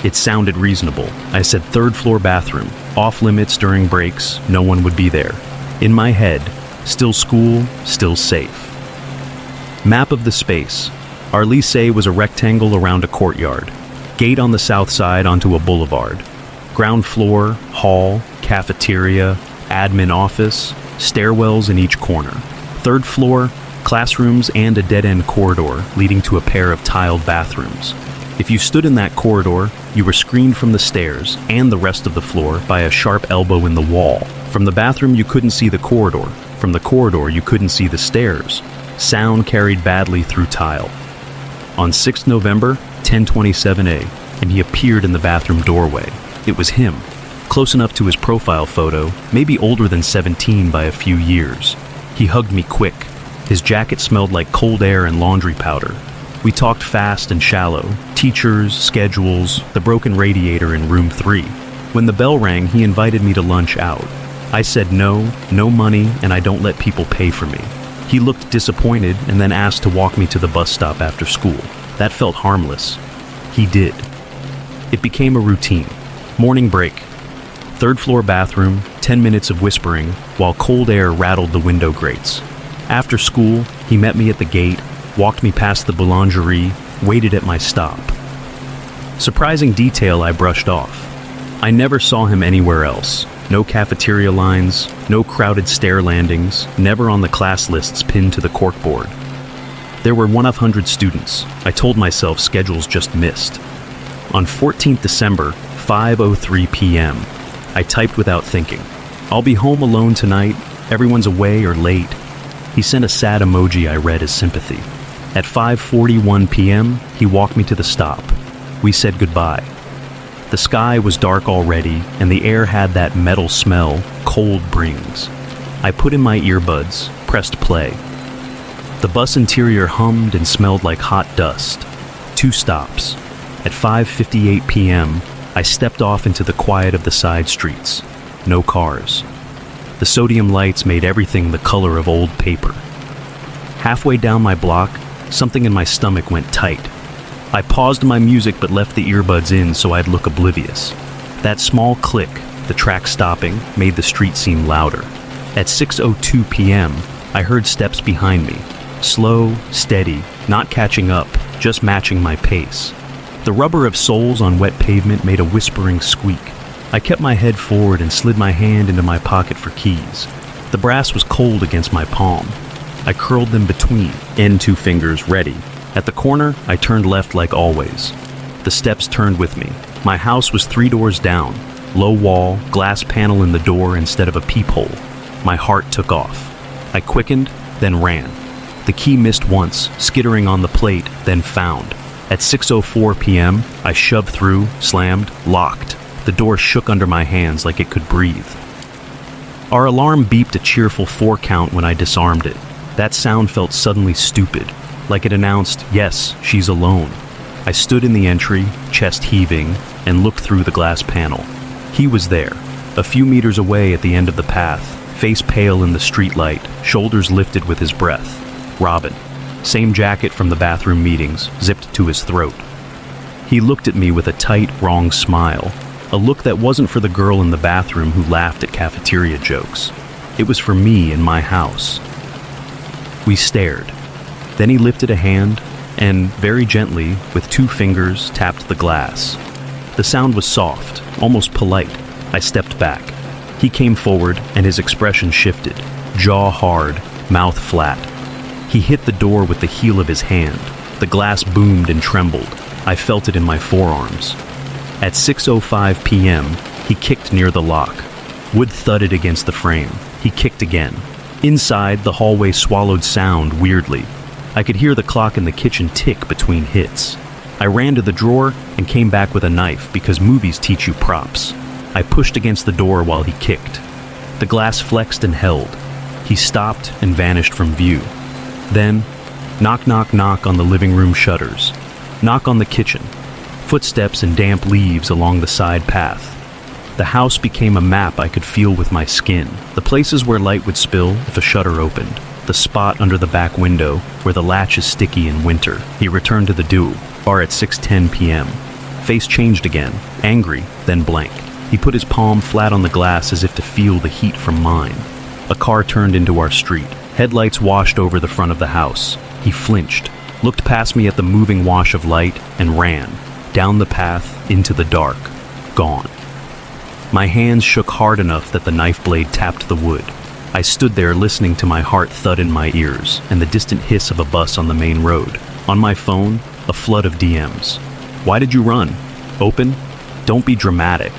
It sounded reasonable. I said 3rd floor bathroom, off limits during breaks, no one would be there. In my head, still school, still safe. Map of the space. Our lycée was a rectangle around a courtyard. Gate on the south side onto a boulevard. Ground floor, hall, cafeteria, admin office, stairwells in each corner. 3rd floor, classrooms and a dead-end corridor leading to a pair of tiled bathrooms. If you stood in that corridor, you were screened from the stairs and the rest of the floor by a sharp elbow in the wall. From the bathroom, you couldn't see the corridor. From the corridor, you couldn't see the stairs. Sound carried badly through tile. On 6th November, 10:27 and he appeared in the bathroom doorway. It was him, close enough to his profile photo, maybe older than 17 by a few years. He hugged me quick. His jacket smelled like cold air and laundry powder. We talked fast and shallow, teachers, schedules, the broken radiator in room 3. When the bell rang, he invited me to lunch out. I said no money, and I don't let people pay for me. He looked disappointed and then asked to walk me to the bus stop after school. That felt harmless. He did. It became a routine. Morning break. Third floor bathroom, 10 minutes of whispering, while cold air rattled the window grates. After school, he met me at the gate, walked me past the boulangerie, waited at my stop. Surprising detail I brushed off. I never saw him anywhere else. No cafeteria lines, no crowded stair landings, never on the class lists pinned to the corkboard. There were 1 of 100 students. I told myself schedules just missed. On 14th December, 5:03 p.m., I typed without thinking. I'll be home alone tonight, everyone's away or late. He sent a sad emoji I read as sympathy. At 5:41 p.m., he walked me to the stop. We said goodbye. The sky was dark already, and the air had that metal smell cold brings. I put in my earbuds, pressed play. The bus interior hummed and smelled like hot dust. 2 stops. At 5:58 p.m., I stepped off into the quiet of the side streets. No cars. The sodium lights made everything the color of old paper. Halfway down my block, something in my stomach went tight. I paused my music but left the earbuds in so I'd look oblivious. That small click, the track stopping, made the street seem louder. At 6:02 p.m., I heard steps behind me. Slow, steady, not catching up, just matching my pace. The rubber of soles on wet pavement made a whispering squeak. I kept my head forward and slid my hand into my pocket for keys. The brass was cold against my palm. I curled them between, end 2 fingers ready. At the corner, I turned left like always. The steps turned with me. My house was 3 doors down. Low wall, glass panel in the door instead of a peephole. My heart took off. I quickened, then ran. The key missed once, skittering on the plate, then found. At 6:04 p.m., I shoved through, slammed, locked. The door shook under my hands like it could breathe. Our alarm beeped a cheerful 4 count when I disarmed it. That sound felt suddenly stupid, like it announced, yes, she's alone. I stood in the entry, chest heaving, and looked through the glass panel. He was there, a few meters away at the end of the path, face pale in the streetlight, shoulders lifted with his breath. Robin. Same jacket from the bathroom meetings, zipped to his throat. He looked at me with a tight, wrong smile, a look that wasn't for the girl in the bathroom who laughed at cafeteria jokes. It was for me in my house. We stared. Then he lifted a hand and, very gently, with 2 fingers, tapped the glass. The sound was soft, almost polite. I stepped back. He came forward and his expression shifted, jaw hard, mouth flat. He hit the door with the heel of his hand. The glass boomed and trembled. I felt it in my forearms. At 6:05 p.m., he kicked near the lock. Wood thudded against the frame. He kicked again. Inside, the hallway swallowed sound weirdly. I could hear the clock in the kitchen tick between hits. I ran to the drawer and came back with a knife because movies teach you props. I pushed against the door while he kicked. The glass flexed and held. He stopped and vanished from view. Then, knock, knock, knock on the living room shutters. Knock on the kitchen. Footsteps and damp leaves along the side path. The house became a map I could feel with my skin. The places where light would spill if a shutter opened. The spot under the back window where the latch is sticky in winter. He returned to the bar at 6:10 p.m. Face changed again, angry, then blank. He put his palm flat on the glass as if to feel the heat from mine. A car turned into our street. Headlights washed over the front of the house. He flinched, looked past me at the moving wash of light, and ran. Down the path, into the dark. Gone. My hands shook hard enough that the knife blade tapped the wood. I stood there listening to my heart thud in my ears and the distant hiss of a bus on the main road. On my phone, a flood of DMs. Why did you run? Open? Don't be dramatic.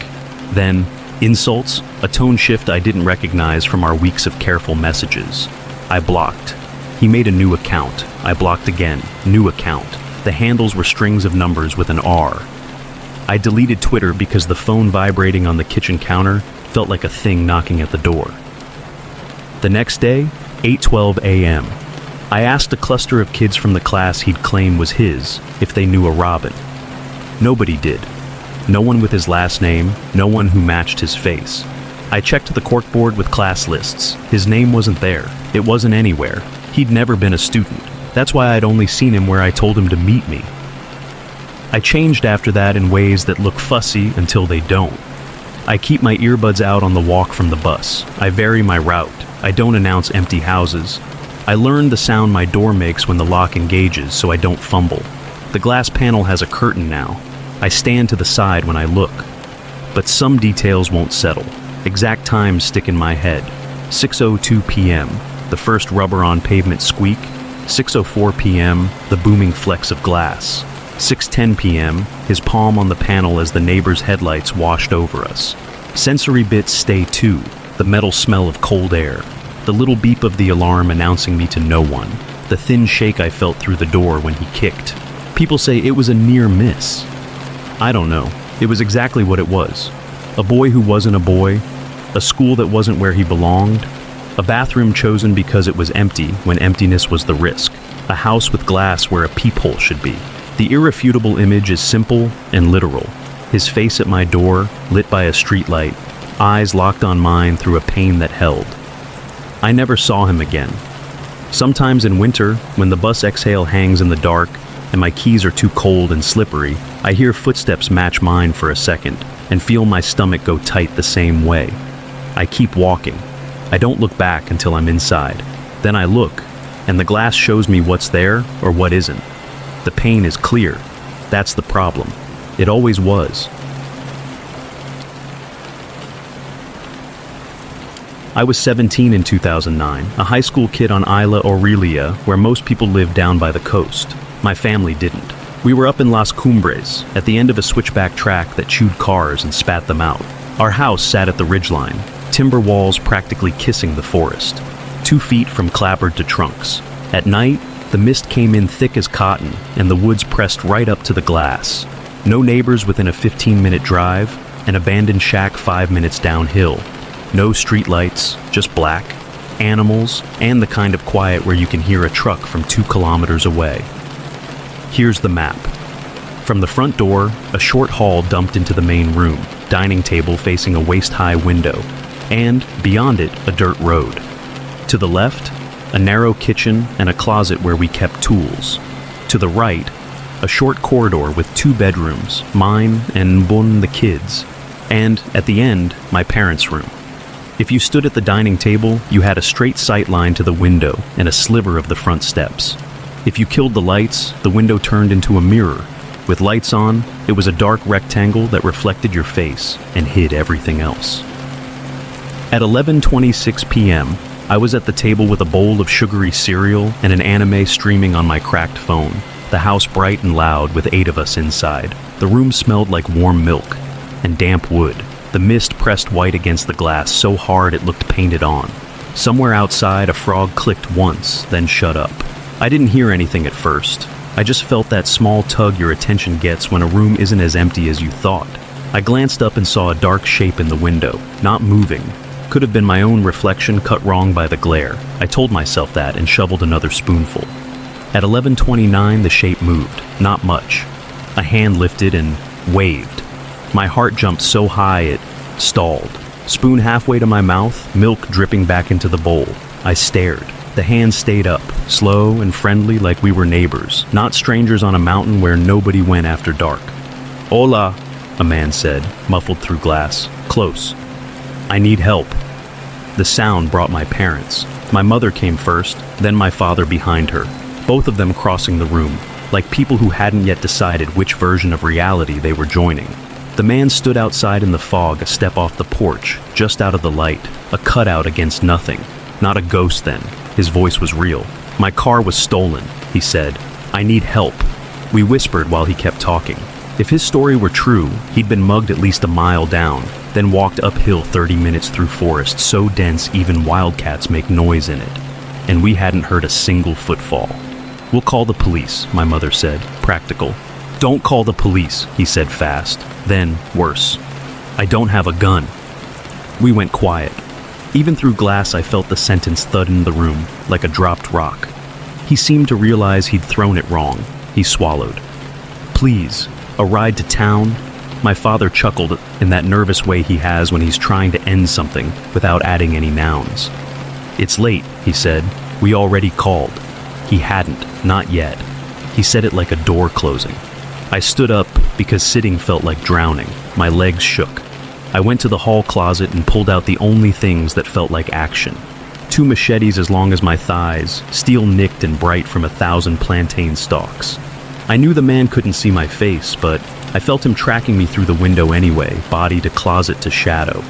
Then, insults, a tone shift I didn't recognize from our weeks of careful messages. I blocked. He made a new account. I blocked again. New account. The handles were strings of numbers with an R. I deleted Twitter because the phone vibrating on the kitchen counter felt like a thing knocking at the door. The next day, 8:12 a.m. I asked a cluster of kids from the class he'd claim was his if they knew a Robin. Nobody did. No one with his last name, no one who matched his face. I checked the corkboard with class lists. His name wasn't there. It wasn't anywhere. He'd never been a student. That's why I'd only seen him where I told him to meet me. I changed after that in ways that look fussy until they don't. I keep my earbuds out on the walk from the bus. I vary my route. I don't announce empty houses. I learned the sound my door makes when the lock engages so I don't fumble. The glass panel has a curtain now. I stand to the side when I look. But some details won't settle. Exact times stick in my head. 6:02 p.m., the first rubber on pavement squeak. 6:04 p.m., the booming flecks of glass. 6:10 p.m., his palm on the panel as the neighbor's headlights washed over us. Sensory bits stay too, the metal smell of cold air, the little beep of the alarm announcing me to no one, the thin shake I felt through the door when he kicked. People say it was a near miss. I don't know. It was exactly what it was. A boy who wasn't a boy, a school that wasn't where he belonged, a bathroom chosen because it was empty when emptiness was the risk, a house with glass where a peephole should be. The irrefutable image is simple and literal. His face at my door, lit by a streetlight, eyes locked on mine through a pane that held. I never saw him again. Sometimes in winter, when the bus exhale hangs in the dark and my keys are too cold and slippery, I hear footsteps match mine for a second and feel my stomach go tight the same way. I keep walking. I don't look back until I'm inside. Then I look, and the glass shows me what's there or what isn't. The pane is clear. That's the problem. It always was. I was 17 in 2009, a high school kid on Isla Aurelia, where most people lived down by the coast. My family didn't. We were up in Las Cumbres, at the end of a switchback track that chewed cars and spat them out. Our house sat at the ridgeline, timber walls practically kissing the forest, 2 feet from clapboard to trunks. At night, the mist came in thick as cotton, and the woods pressed right up to the glass. No neighbors within a 15-minute drive, an abandoned shack 5 minutes downhill. No streetlights, just black, animals, and the kind of quiet where you can hear a truck from 2 kilometers away. Here's the map. From the front door, a short hall dumped into the main room, dining table facing a waist-high window, and, beyond it, a dirt road. To the left, a narrow kitchen and a closet where we kept tools. To the right, a short corridor with 2 bedrooms, mine and Bon the kids, and, at the end, my parents' room. If you stood at the dining table, you had a straight sight line to the window and a sliver of the front steps. If you killed the lights, the window turned into a mirror. With lights on, it was a dark rectangle that reflected your face and hid everything else. At 11:26 p.m., I was at the table with a bowl of sugary cereal and an anime streaming on my cracked phone, the house bright and loud with 8 of us inside. The room smelled like warm milk and damp wood. The mist pressed white against the glass so hard it looked painted on. Somewhere outside, a frog clicked once, then shut up. I didn't hear anything at first. I just felt that small tug your attention gets when a room isn't as empty as you thought. I glanced up and saw a dark shape in the window, not moving. Could have been my own reflection cut wrong by the glare. I told myself that and shoveled another spoonful. At 11:29, the shape moved, not much. A hand lifted and waved. My heart jumped so high it stalled. Spoon halfway to my mouth, milk dripping back into the bowl. I stared. The hand stayed up, slow and friendly like we were neighbors, not strangers on a mountain where nobody went after dark. "Hola," a man said, muffled through glass. Close. "I need help." The sound brought my parents. My mother came first, then my father behind her, both of them crossing the room, like people who hadn't yet decided which version of reality they were joining. The man stood outside in the fog, a step off the porch, just out of the light, a cutout against nothing. Not a ghost then. His voice was real. "My car was stolen," he said. "I need help." We whispered while he kept talking. If his story were true, he'd been mugged at least a mile down, then walked uphill 30 minutes through forest so dense even wildcats make noise in it. And we hadn't heard a single footfall. "We'll call the police," my mother said, practical. "Don't call the police," he said fast. Then, worse. "I don't have a gun." We went quiet. Even through glass, I felt the sentence thud in the room, like a dropped rock. He seemed to realize he'd thrown it wrong. He swallowed. "Please, a ride to town?" My father chuckled in that nervous way he has when he's trying to end something without adding any nouns. "It's late," he said. "We already called." He hadn't, not yet. He said it like a door closing. I stood up because sitting felt like drowning. My legs shook. I went to the hall closet and pulled out the only things that felt like action. 2 machetes as long as my thighs, steel nicked and bright from 1,000 plantain stalks. I knew the man couldn't see my face, but I felt him tracking me through the window anyway, body to closet to shadow.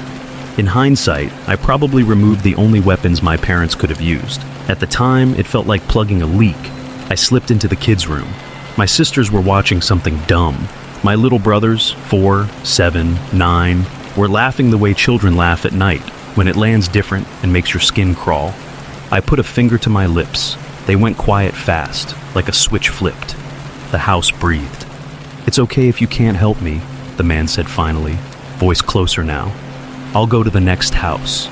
In hindsight, I probably removed the only weapons my parents could have used. At the time, it felt like plugging a leak. I slipped into the kids' room. My sisters were watching something dumb. My little brothers, 4, 7, 9, were laughing the way children laugh at night, when it lands different and makes your skin crawl. I put a finger to my lips. They went quiet fast, like a switch flipped. The house breathed. "It's okay if you can't help me," the man said finally, voice closer now. "I'll go to the next house."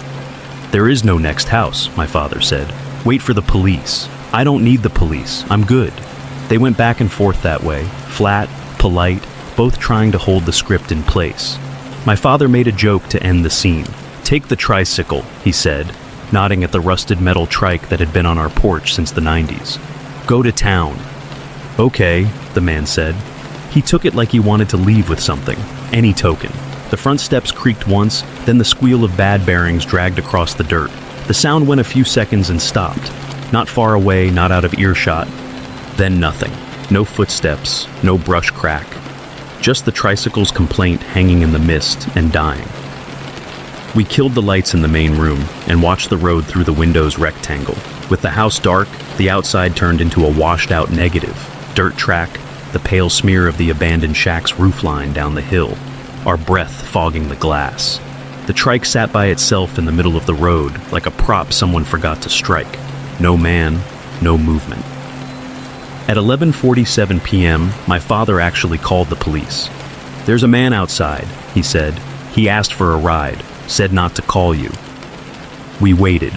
"There is no next house," my father said. "Wait for the police." "I don't need the police. I'm good." They went back and forth that way, flat, polite, both trying to hold the script in place. My father made a joke to end the scene. "Take the tricycle," he said, nodding at the rusted metal trike that had been on our porch since the 90s. "Go to town." "Okay," the man said. He took it like he wanted to leave with something, any token. The front steps creaked once, then the squeal of bad bearings dragged across the dirt. The sound went a few seconds and stopped. Not far away, not out of earshot. Then nothing. No footsteps, no brush crack. Just the tricycle's complaint hanging in the mist and dying. We killed the lights in the main room and watched the road through the window's rectangle. With the house dark, the outside turned into a washed-out negative. Dirt track, the pale smear of the abandoned shack's roofline down the hill, our breath fogging the glass. The trike sat by itself in the middle of the road, like a prop someone forgot to strike. No man, no movement. At 11:47 p.m., my father actually called the police. "There's a man outside," he said. "He asked for a ride, said not to call you." We waited.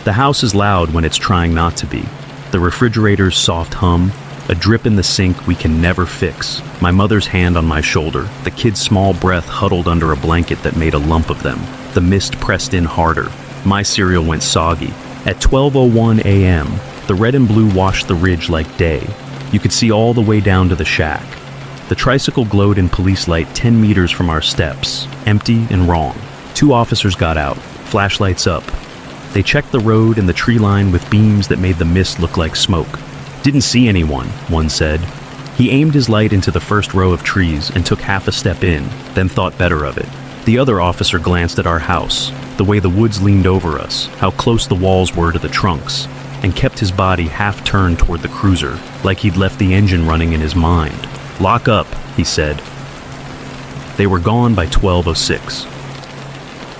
The house is loud when it's trying not to be. The refrigerator's soft hum, a drip in the sink we can never fix, my mother's hand on my shoulder, the kid's small breath huddled under a blanket that made a lump of them, the mist pressed in harder. My cereal went soggy. At 12:01 a.m., the red and blue washed the ridge like day. You could see all the way down to the shack. The tricycle glowed in police light 10 meters from our steps, empty and wrong. 2 officers got out, flashlights up. They checked the road and the tree line with beams that made the mist look like smoke. "Didn't see anyone," one said. He aimed his light into the first row of trees and took half a step in, then thought better of it. The other officer glanced at our house, the way the woods leaned over us, how close the walls were to the trunks, and kept his body half turned toward the cruiser, like he'd left the engine running in his mind. "Lock up," he said. They were gone by 12:06.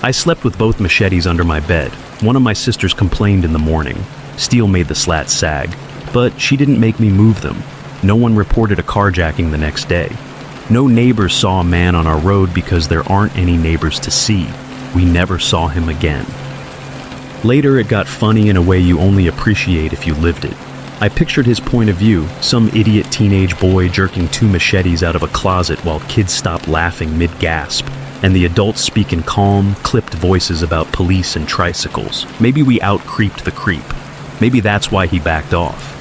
I slept with both machetes under my bed. One of my sisters complained in the morning. Steel made the slats sag, but she didn't make me move them. No one reported a carjacking the next day. No neighbors saw a man on our road because there aren't any neighbors to see. We never saw him again. Later, it got funny in a way you only appreciate if you lived it. I pictured his point of view, some idiot teenage boy jerking 2 machetes out of a closet while kids stop laughing mid-gasp, and the adults speak in calm, clipped voices about police and tricycles. Maybe we out-creeped the creep. Maybe that's why he backed off.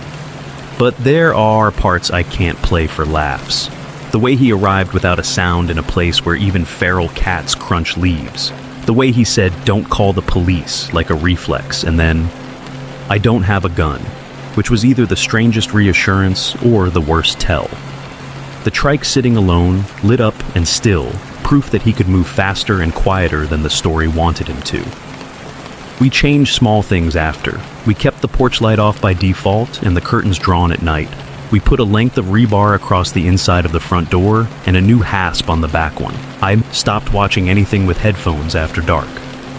But there are parts I can't play for laughs. The way he arrived without a sound in a place where even feral cats crunch leaves. The way he said, "Don't call the police," like a reflex, and then, "I don't have a gun," which was either the strangest reassurance or the worst tell. The trike sitting alone, lit up and still, proof that he could move faster and quieter than the story wanted him to. We changed small things after. We kept the porch light off by default and the curtains drawn at night. We put a length of rebar across the inside of the front door and a new hasp on the back one. I stopped watching anything with headphones after dark.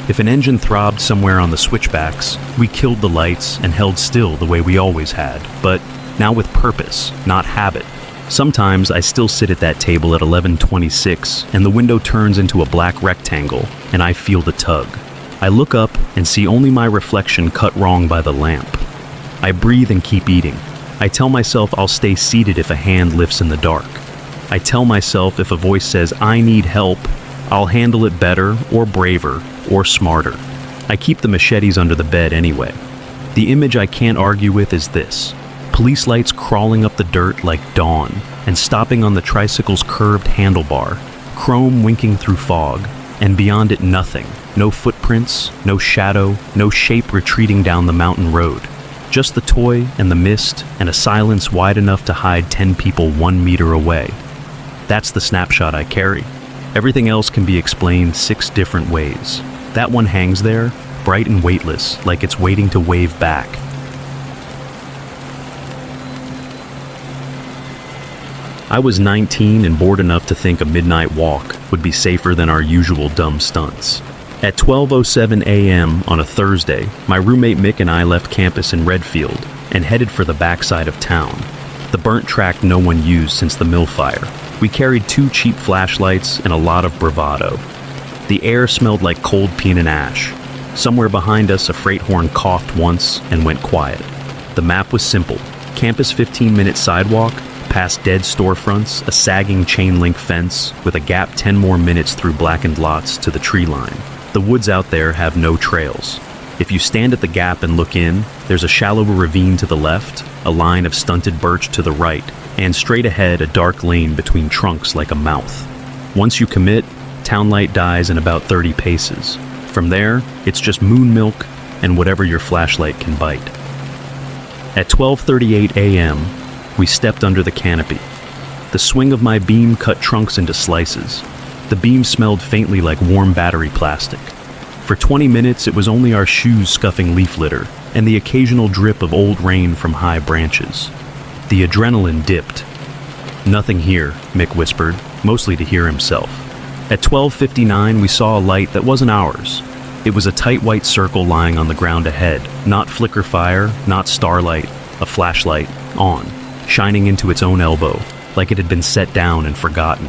If an engine throbbed somewhere on the switchbacks, we killed the lights and held still the way we always had, but now with purpose, not habit. Sometimes I still sit at that table at 11:26 and the window turns into a black rectangle and I feel the tug. I look up and see only my reflection cut wrong by the lamp. I breathe and keep eating. I tell myself I'll stay seated if a hand lifts in the dark. I tell myself if a voice says, "I need help," I'll handle it better or braver or smarter. I keep the machetes under the bed anyway. The image I can't argue with is this: police lights crawling up the dirt like dawn and stopping on the tricycle's curved handlebar, chrome winking through fog, and beyond it nothing. No footprints, no shadow, no shape retreating down the mountain road. Just the toy and the mist and a silence wide enough to hide 10 people 1 meter away. That's the snapshot I carry. Everything else can be explained 6 different ways. That one hangs there, bright and weightless, like it's waiting to wave back. I was 19 and bored enough to think a midnight walk would be safer than our usual dumb stunts. At 12:07 a.m. on a Thursday, my roommate Mick and I left campus in Redfield and headed for the backside of town, the burnt tract no one used since the mill fire. We carried 2 cheap flashlights and a lot of bravado. The air smelled like cold peanut ash. Somewhere behind us, a freight horn coughed once and went quiet. The map was simple: campus 15-minute sidewalk, past dead storefronts, a sagging chain-link fence, with a gap 10 more minutes through blackened lots to the tree line. The woods out there have no trails. If you stand at the gap and look in, there's a shallow ravine to the left, a line of stunted birch to the right, and straight ahead a dark lane between trunks like a mouth. Once you commit, townlight dies in about 30 paces. From there, it's just moon milk and whatever your flashlight can bite. At 12:38 a.m., we stepped under the canopy. The swing of my beam cut trunks into slices. The beam smelled faintly like warm battery plastic. For 20 minutes, it was only our shoes scuffing leaf litter and the occasional drip of old rain from high branches. The adrenaline dipped. "Nothing here," Mick whispered, mostly to hear himself. At 12:59, we saw a light that wasn't ours. It was a tight white circle lying on the ground ahead, not flicker fire, not starlight, a flashlight, on, shining into its own elbow, like it had been set down and forgotten.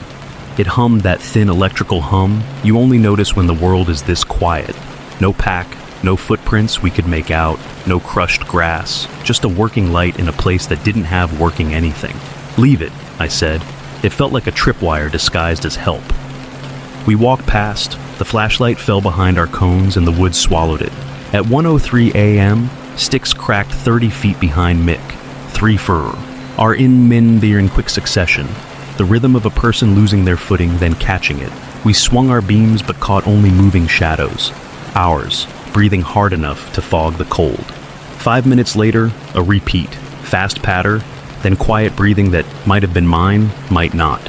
It hummed that thin electrical hum you only notice when the world is this quiet. No pack, no footprints we could make out, no crushed grass, just a working light in a place that didn't have working anything. "Leave it," I said. It felt like a tripwire disguised as help. We walked past, the flashlight fell behind our cones and the woods swallowed it. At 1:03 a.m., sticks cracked 30 feet behind Mick. 3 furr. Our in-min beer in quick succession, the rhythm of a person losing their footing, then catching it. We swung our beams but caught only moving shadows. Ours, breathing hard enough to fog the cold. 5 minutes later, a repeat. Fast patter, then quiet breathing that might have been mine, might not.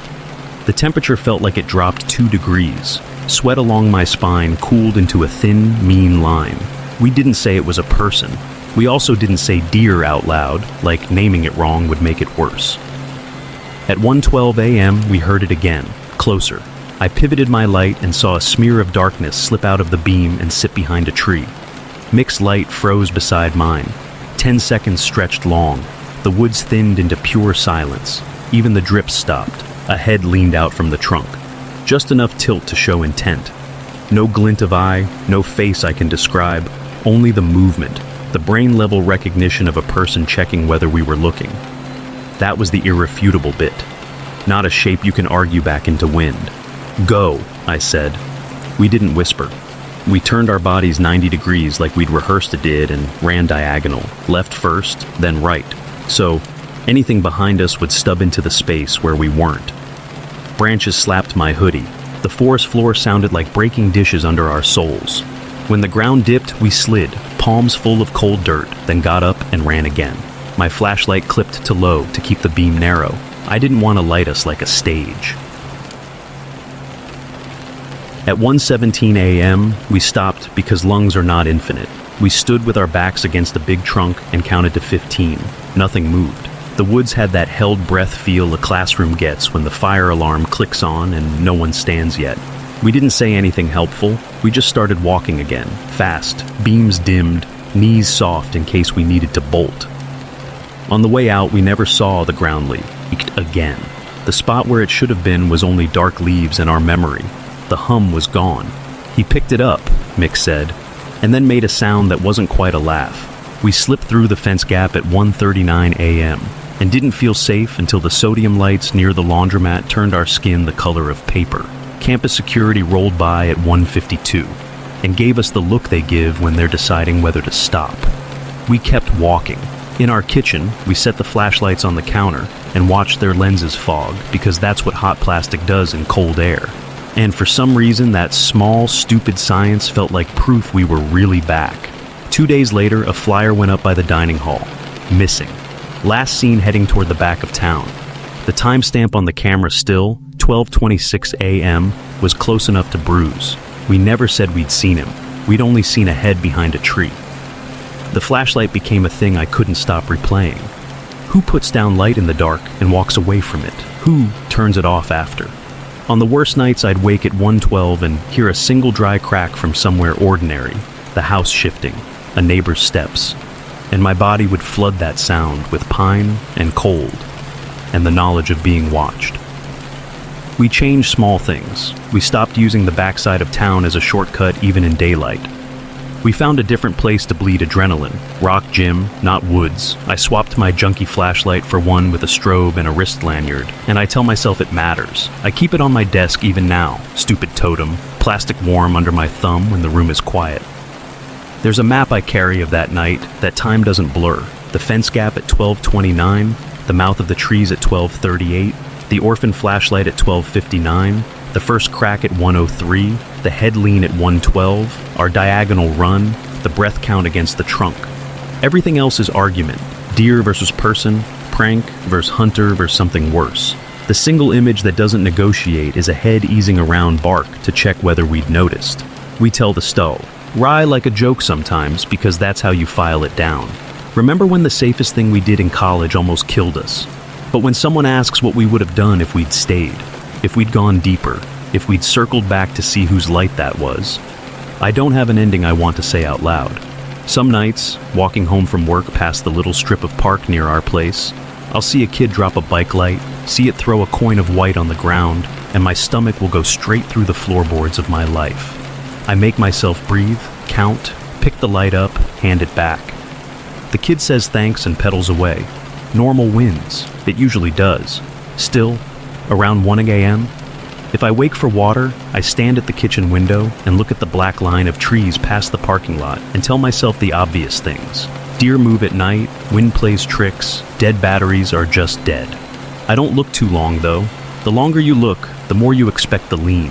The temperature felt like it dropped 2 degrees. Sweat along my spine cooled into a thin, mean line. We didn't say it was a person. We also didn't say deer out loud, like naming it wrong would make it worse. At 1:12 a.m., we heard it again, closer. I pivoted my light and saw a smear of darkness slip out of the beam and sit behind a tree. Mick's light froze beside mine. 10 seconds stretched long. The woods thinned into pure silence. Even the drips stopped. A head leaned out from the trunk. Just enough tilt to show intent. No glint of eye, no face I can describe, only the movement, the brain-level recognition of a person checking whether we were looking. That was the irrefutable bit. Not a shape you can argue back into wind. "Go," I said. We didn't whisper. We turned our bodies 90 degrees like we'd rehearsed it did and ran diagonal, left first, then right. So, anything behind us would stub into the space where we weren't. Branches slapped my hoodie. The forest floor sounded like breaking dishes under our soles. When the ground dipped, we slid, palms full of cold dirt, then got up and ran again. My flashlight clipped to low to keep the beam narrow. I didn't want to light us like a stage. At 1:17 a.m., we stopped because lungs are not infinite. We stood with our backs against a big trunk and counted to 15. Nothing moved. The woods had that held breath feel a classroom gets when the fire alarm clicks on and no one stands yet. We didn't say anything helpful. We just started walking again, fast, beams dimmed, knees soft in case we needed to bolt. On the way out, we never saw the ground leaked again. The spot where it should have been was only dark leaves in our memory. The hum was gone. "He picked it up," Mick said, and then made a sound that wasn't quite a laugh. We slipped through the fence gap at 1:39 a.m., and didn't feel safe until the sodium lights near the laundromat turned our skin the color of paper. Campus security rolled by at 1:52 and gave us the look they give when they're deciding whether to stop. We kept walking. In our kitchen, we set the flashlights on the counter and watched their lenses fog because that's what hot plastic does in cold air. And for some reason, that small, stupid science felt like proof we were really back. 2 days later, a flyer went up by the dining hall. Missing. Last seen heading toward the back of town. The timestamp on the camera still, 12:26 a.m., was close enough to bruise. We never said we'd seen him. We'd only seen a head behind a tree. The flashlight became a thing I couldn't stop replaying. Who puts down light in the dark and walks away from it? Who turns it off after? On the worst nights, I'd wake at 1:12 and hear a single dry crack from somewhere ordinary, the house shifting, a neighbor's steps, and my body would flood that sound with pine and cold and the knowledge of being watched. We changed small things. We stopped using the backside of town as a shortcut even in daylight. We found a different place to bleed adrenaline. Rock gym, not woods. I swapped my junky flashlight for one with a strobe and a wrist lanyard, and I tell myself it matters. I keep it on my desk even now. Stupid totem. Plastic warm under my thumb when the room is quiet. There's a map I carry of that night. That time doesn't blur. The fence gap at 12:29, the mouth of the trees at 12:38, the orphan flashlight at 12:59, the first crack at 1:03, the head lean at 1:12, our diagonal run, the breath count against the trunk. Everything else is argument. Deer versus person, prank versus hunter versus something worse. The single image that doesn't negotiate is a head easing around bark to check whether we'd noticed. We tell the stow. Wry like a joke sometimes because that's how you file it down. Remember when the safest thing we did in college almost killed us? But when someone asks what we would have done if we'd stayed, if we'd gone deeper, if we'd circled back to see whose light that was, I don't have an ending I want to say out loud. Some nights, walking home from work past the little strip of park near our place, I'll see a kid drop a bike light, see it throw a coin of white on the ground, and my stomach will go straight through the floorboards of my life. I make myself breathe, count, pick the light up, hand it back. The kid says thanks and pedals away. Normal wins. It usually does. Still, around 1 a.m., if I wake for water, I stand at the kitchen window and look at the black line of trees past the parking lot and tell myself the obvious things. Deer move at night, wind plays tricks, dead batteries are just dead. I don't look too long though. The longer you look, the more you expect the lean.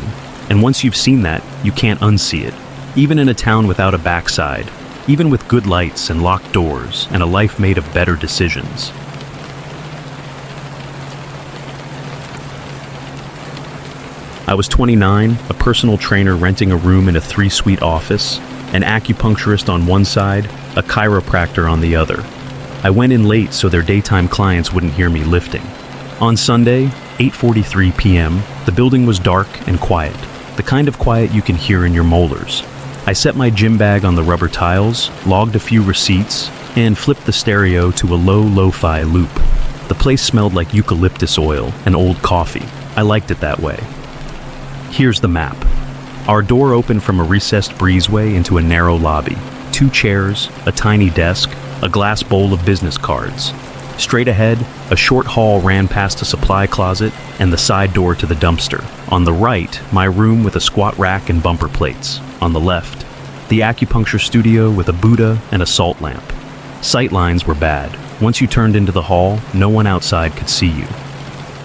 And once you've seen that, you can't unsee it. Even in a town without a backside, even with good lights and locked doors and a life made of better decisions. I was 29, a personal trainer renting a room in a 3-suite office, an acupuncturist on one side, a chiropractor on the other. I went in late so their daytime clients wouldn't hear me lifting. On Sunday, 8:43 p.m., the building was dark and quiet, the kind of quiet you can hear in your molars. I set my gym bag on the rubber tiles, logged a few receipts, and flipped the stereo to a low lo-fi loop. The place smelled like eucalyptus oil and old coffee. I liked it that way. Here's the map. Our door opened from a recessed breezeway into a narrow lobby. 2 chairs, a tiny desk, a glass bowl of business cards. Straight ahead, a short hall ran past a supply closet and the side door to the dumpster. On the right, my room with a squat rack and bumper plates. On the left, the acupuncture studio with a Buddha and a salt lamp. Sight lines were bad. Once you turned into the hall, no one outside could see you.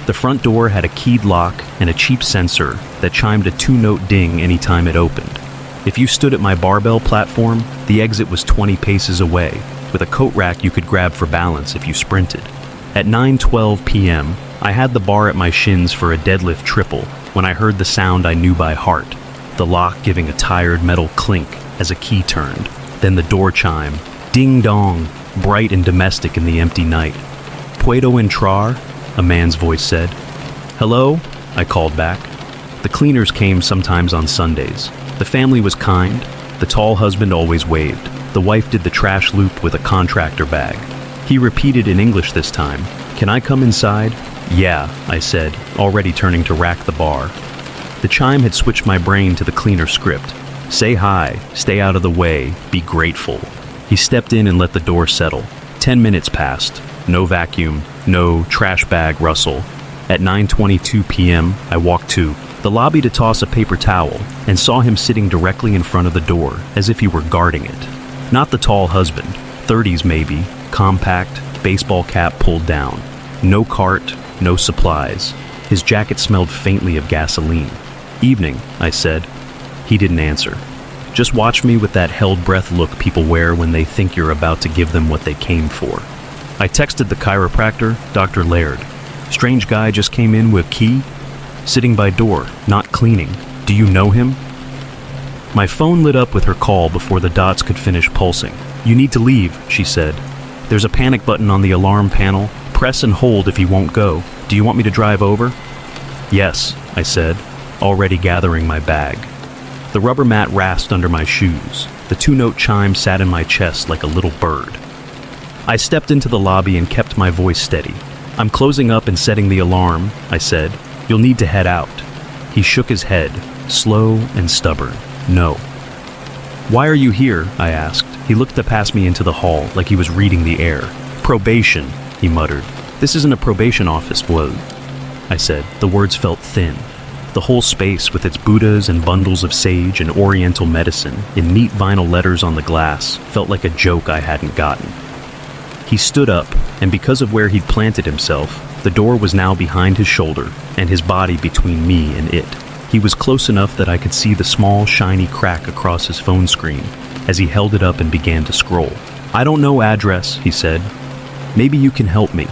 The front door had a keyed lock and a cheap sensor that chimed a 2-note ding anytime it opened. If you stood at my barbell platform, the exit was 20 paces away, with a coat rack you could grab for balance if you sprinted. At 9:12 p.m., I had the bar at my shins for a deadlift triple when I heard the sound I knew by heart, the lock giving a tired metal clink as a key turned, then the door chime, ding-dong, bright and domestic in the empty night. "Puedo entrar?" a man's voice said. "Hello?" I called back. The cleaners came sometimes on Sundays. The family was kind. The tall husband always waved. The wife did the trash loop with a contractor bag. He repeated in English this time, "Can I come inside?" "Yeah," I said, already turning to rack the bar. The chime had switched my brain to the cleaner script. Say hi, stay out of the way, be grateful. He stepped in and let the door settle. 10 minutes passed. No vacuum, no trash bag rustle. At 9:22 p.m., I walked to the lobby to toss a paper towel and saw him sitting directly in front of the door as if he were guarding it. Not the tall husband, 30s maybe, compact, baseball cap pulled down. No cart, no supplies. His jacket smelled faintly of gasoline. "Evening," I said. He didn't answer. Just watched me with that held breath look people wear when they think you're about to give them what they came for. I texted the chiropractor, Dr. Laird. "Strange guy just came in with key. Sitting by door, not cleaning. Do you know him?" My phone lit up with her call before the dots could finish pulsing. "You need to leave," she said. "There's a panic button on the alarm panel. Press and hold if he won't go. Do you want me to drive over?" "Yes," I said, already gathering my bag. The rubber mat rasped under my shoes. The two-note chime sat in my chest like a little bird. I stepped into the lobby and kept my voice steady. "I'm closing up and setting the alarm," I said. "You'll need to head out." He shook his head, slow and stubborn. "No." "Why are you here?" I asked. He looked past me into the hall like he was reading the air. "Probation," he muttered. "This isn't a probation office, was?" I said. The words felt thin. The whole space, with its Buddhas and bundles of sage and oriental medicine in neat vinyl letters on the glass, felt like a joke I hadn't gotten. He stood up, and because of where he'd planted himself, the door was now behind his shoulder and his body between me and it. He was close enough that I could see the small, shiny crack across his phone screen as he held it up and began to scroll. "I don't know address," he said. "Maybe you can help me."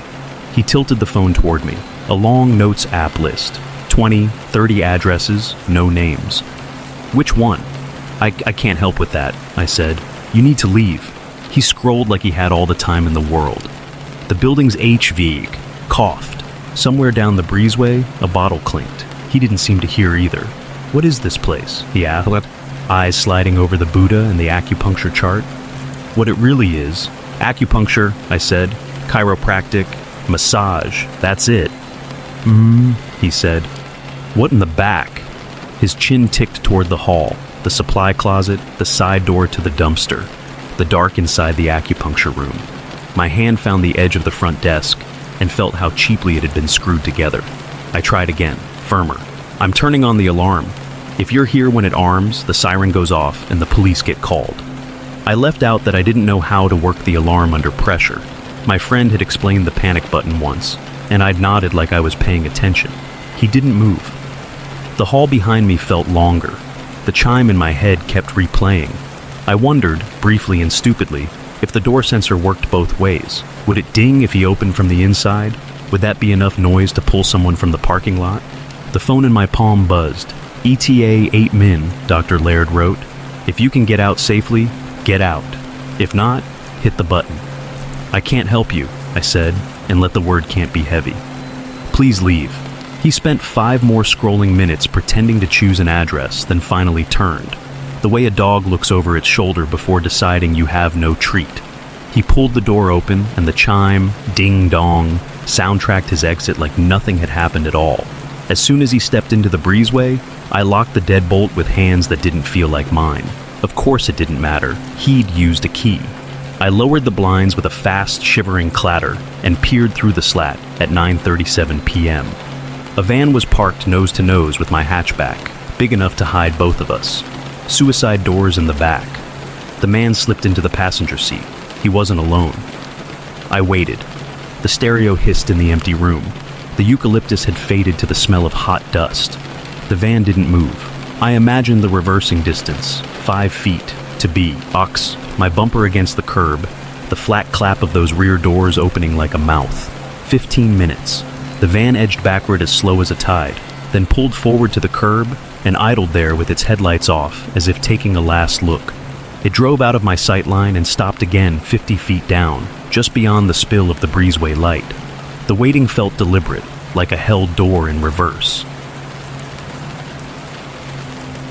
He tilted the phone toward me. A long notes app list. 20, 30 addresses, no names. "Which one?" I can't help with that," I said. "You need to leave." He scrolled like he had all the time in the world. "The building's HV," coughed. Somewhere down the breezeway, a bottle clinked. He didn't seem to hear either. "What is this place?" he asked, eyes sliding over the Buddha and the acupuncture chart. "What it really is, acupuncture," I said. "Chiropractic, massage, that's it." He said. "What in the back?" His chin ticked toward the hall, the supply closet, the side door to the dumpster, the dark inside the acupuncture room. My hand found the edge of the front desk and felt how cheaply it had been screwed together. I tried again, firmer. "I'm turning on the alarm. If you're here when it arms, the siren goes off and the police get called." I left out that I didn't know how to work the alarm under pressure. My friend had explained the panic button once, and I'd nodded like I was paying attention. He didn't move. The hall behind me felt longer. The chime in my head kept replaying. I wondered, briefly and stupidly, if the door sensor worked both ways. Would it ding if he opened from the inside? Would that be enough noise to pull someone from the parking lot? The phone in my palm buzzed. "ETA 8 min, Dr. Laird wrote. If you can get out safely, get out. If not, hit the button." "I can't help you," I said, and let the word "can't" be heavy. "Please leave." He spent 5 more scrolling minutes pretending to choose an address, then finally turned. The way a dog looks over its shoulder before deciding you have no treat. He pulled the door open, and the chime, ding-dong, soundtracked his exit like nothing had happened at all. As soon as he stepped into the breezeway, I locked the deadbolt with hands that didn't feel like mine. Of course it didn't matter. He'd used a key. I lowered the blinds with a fast, shivering clatter and peered through the slat at 9:37 p.m. A van was parked nose to nose with my hatchback, big enough to hide both of us. Suicide doors in the back. The man slipped into the passenger seat. He wasn't alone. I waited. The stereo hissed in the empty room. The eucalyptus had faded to the smell of hot dust. The van didn't move. I imagined the reversing distance, 5 feet, to be, ox, my bumper against the curb, the flat clap of those rear doors opening like a mouth. 15 minutes. The van edged backward as slow as a tide, then pulled forward to the curb and idled there with its headlights off, as if taking a last look. It drove out of my sight line and stopped again 50 feet down, just beyond the spill of the breezeway light. The waiting felt deliberate, like a held door in reverse.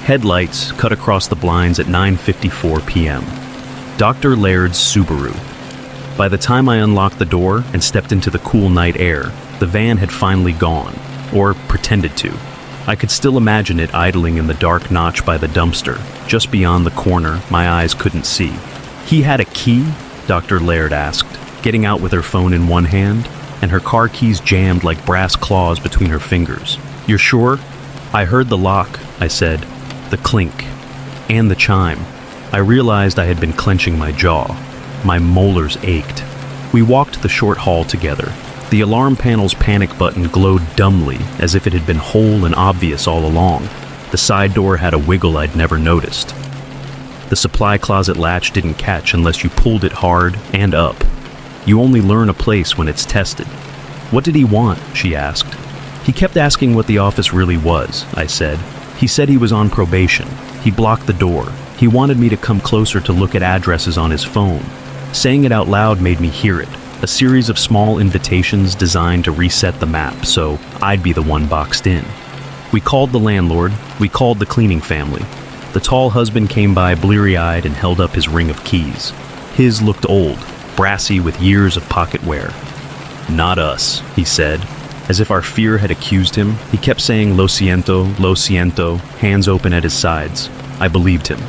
Headlights cut across the blinds at 9:54 p.m. Dr. Laird's Subaru. By the time I unlocked the door and stepped into the cool night air, the van had finally gone, or pretended to. I could still imagine it idling in the dark notch by the dumpster, just beyond the corner my eyes couldn't see. "He had a key?" Dr. Laird asked. getting out with her phone in one hand and her car keys jammed like brass claws between her fingers. "You're sure?" "I heard the lock," I said, "the clink, and the chime." I realized I had been clenching my jaw. My molars ached. We walked the short hall together. The alarm panel's panic button glowed dumbly, as if it had been whole and obvious all along. The side door had a wiggle I'd never noticed. The supply closet latch didn't catch unless you pulled it hard and up. You only learn a place when it's tested. "What did he want?" she asked. "He kept asking what the office really was," I said. "He said he was on probation. He blocked the door. He wanted me to come closer to look at addresses on his phone." Saying it out loud made me hear it, a series of small invitations designed to reset the map so I'd be the one boxed in. We called the landlord. We called the cleaning family. The tall husband came by bleary-eyed and held up his ring of keys. His looked old, brassy with years of pocket wear. "Not us," he said. As if our fear had accused him, he kept saying lo siento, hands open at his sides. I believed him.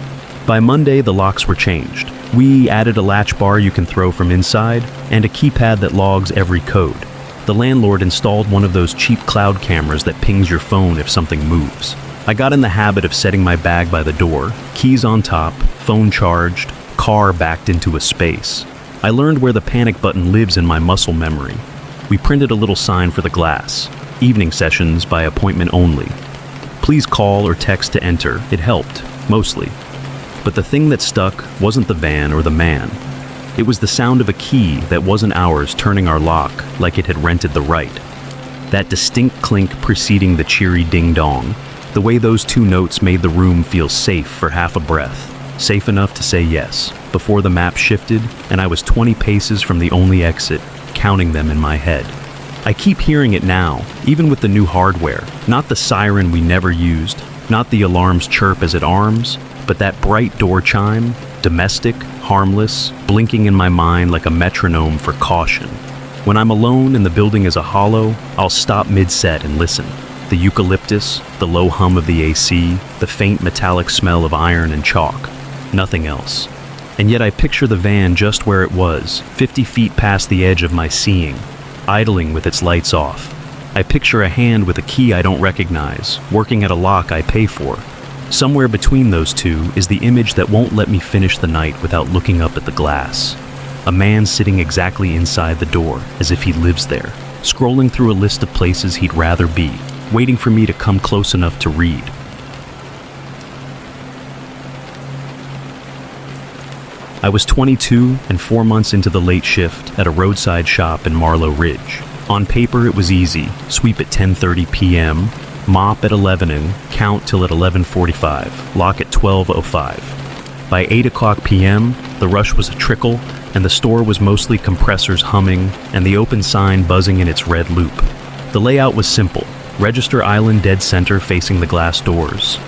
By Monday, the locks were changed. We added a latch bar you can throw from inside and a keypad that logs every code. The landlord installed one of those cheap cloud cameras that pings your phone if something moves. I got in the habit of setting my bag by the door, keys on top, phone charged, car backed into a space. I learned where the panic button lives in my muscle memory. We printed a little sign for the glass. Evening sessions by appointment only. Please call or text to enter. It helped, mostly. But the thing that stuck wasn't the van or the man. It was the sound of a key that wasn't ours turning our lock like it had rented the right. That distinct clink preceding the cheery ding-dong. The way those two notes made the room feel safe for half a breath. Safe enough to say yes, before the map shifted and I was 20 paces from the only exit, counting them in my head. I keep hearing it now, even with the new hardware. Not the siren we never used, not the alarm's chirp as it arms, but that bright door chime, domestic, harmless, blinking in my mind like a metronome for caution. When I'm alone and the building is a hollow, I'll stop mid-set and listen. The eucalyptus, the low hum of the AC, the faint metallic smell of iron and chalk. Nothing else. And yet I picture the van just where it was, 50 feet past the edge of my seeing, idling with its lights off. I picture a hand with a key I don't recognize, working at a lock I pay for. Somewhere between those two is the image that won't let me finish the night without looking up at the glass. A man sitting exactly inside the door, as if he lives there, scrolling through a list of places he'd rather be, waiting for me to come close enough to read. I was 22 and 4 months into the late shift at a roadside shop in Marlow Ridge. On paper, it was easy. Sweep at 10:30 p.m., mop at 11 and count till at 11:45, lock at 12:05. By 8 o'clock p.m., the rush was a trickle, and the store was mostly compressors humming and the open sign buzzing in its red loop. The layout was simple. Register island dead center facing the glass doors.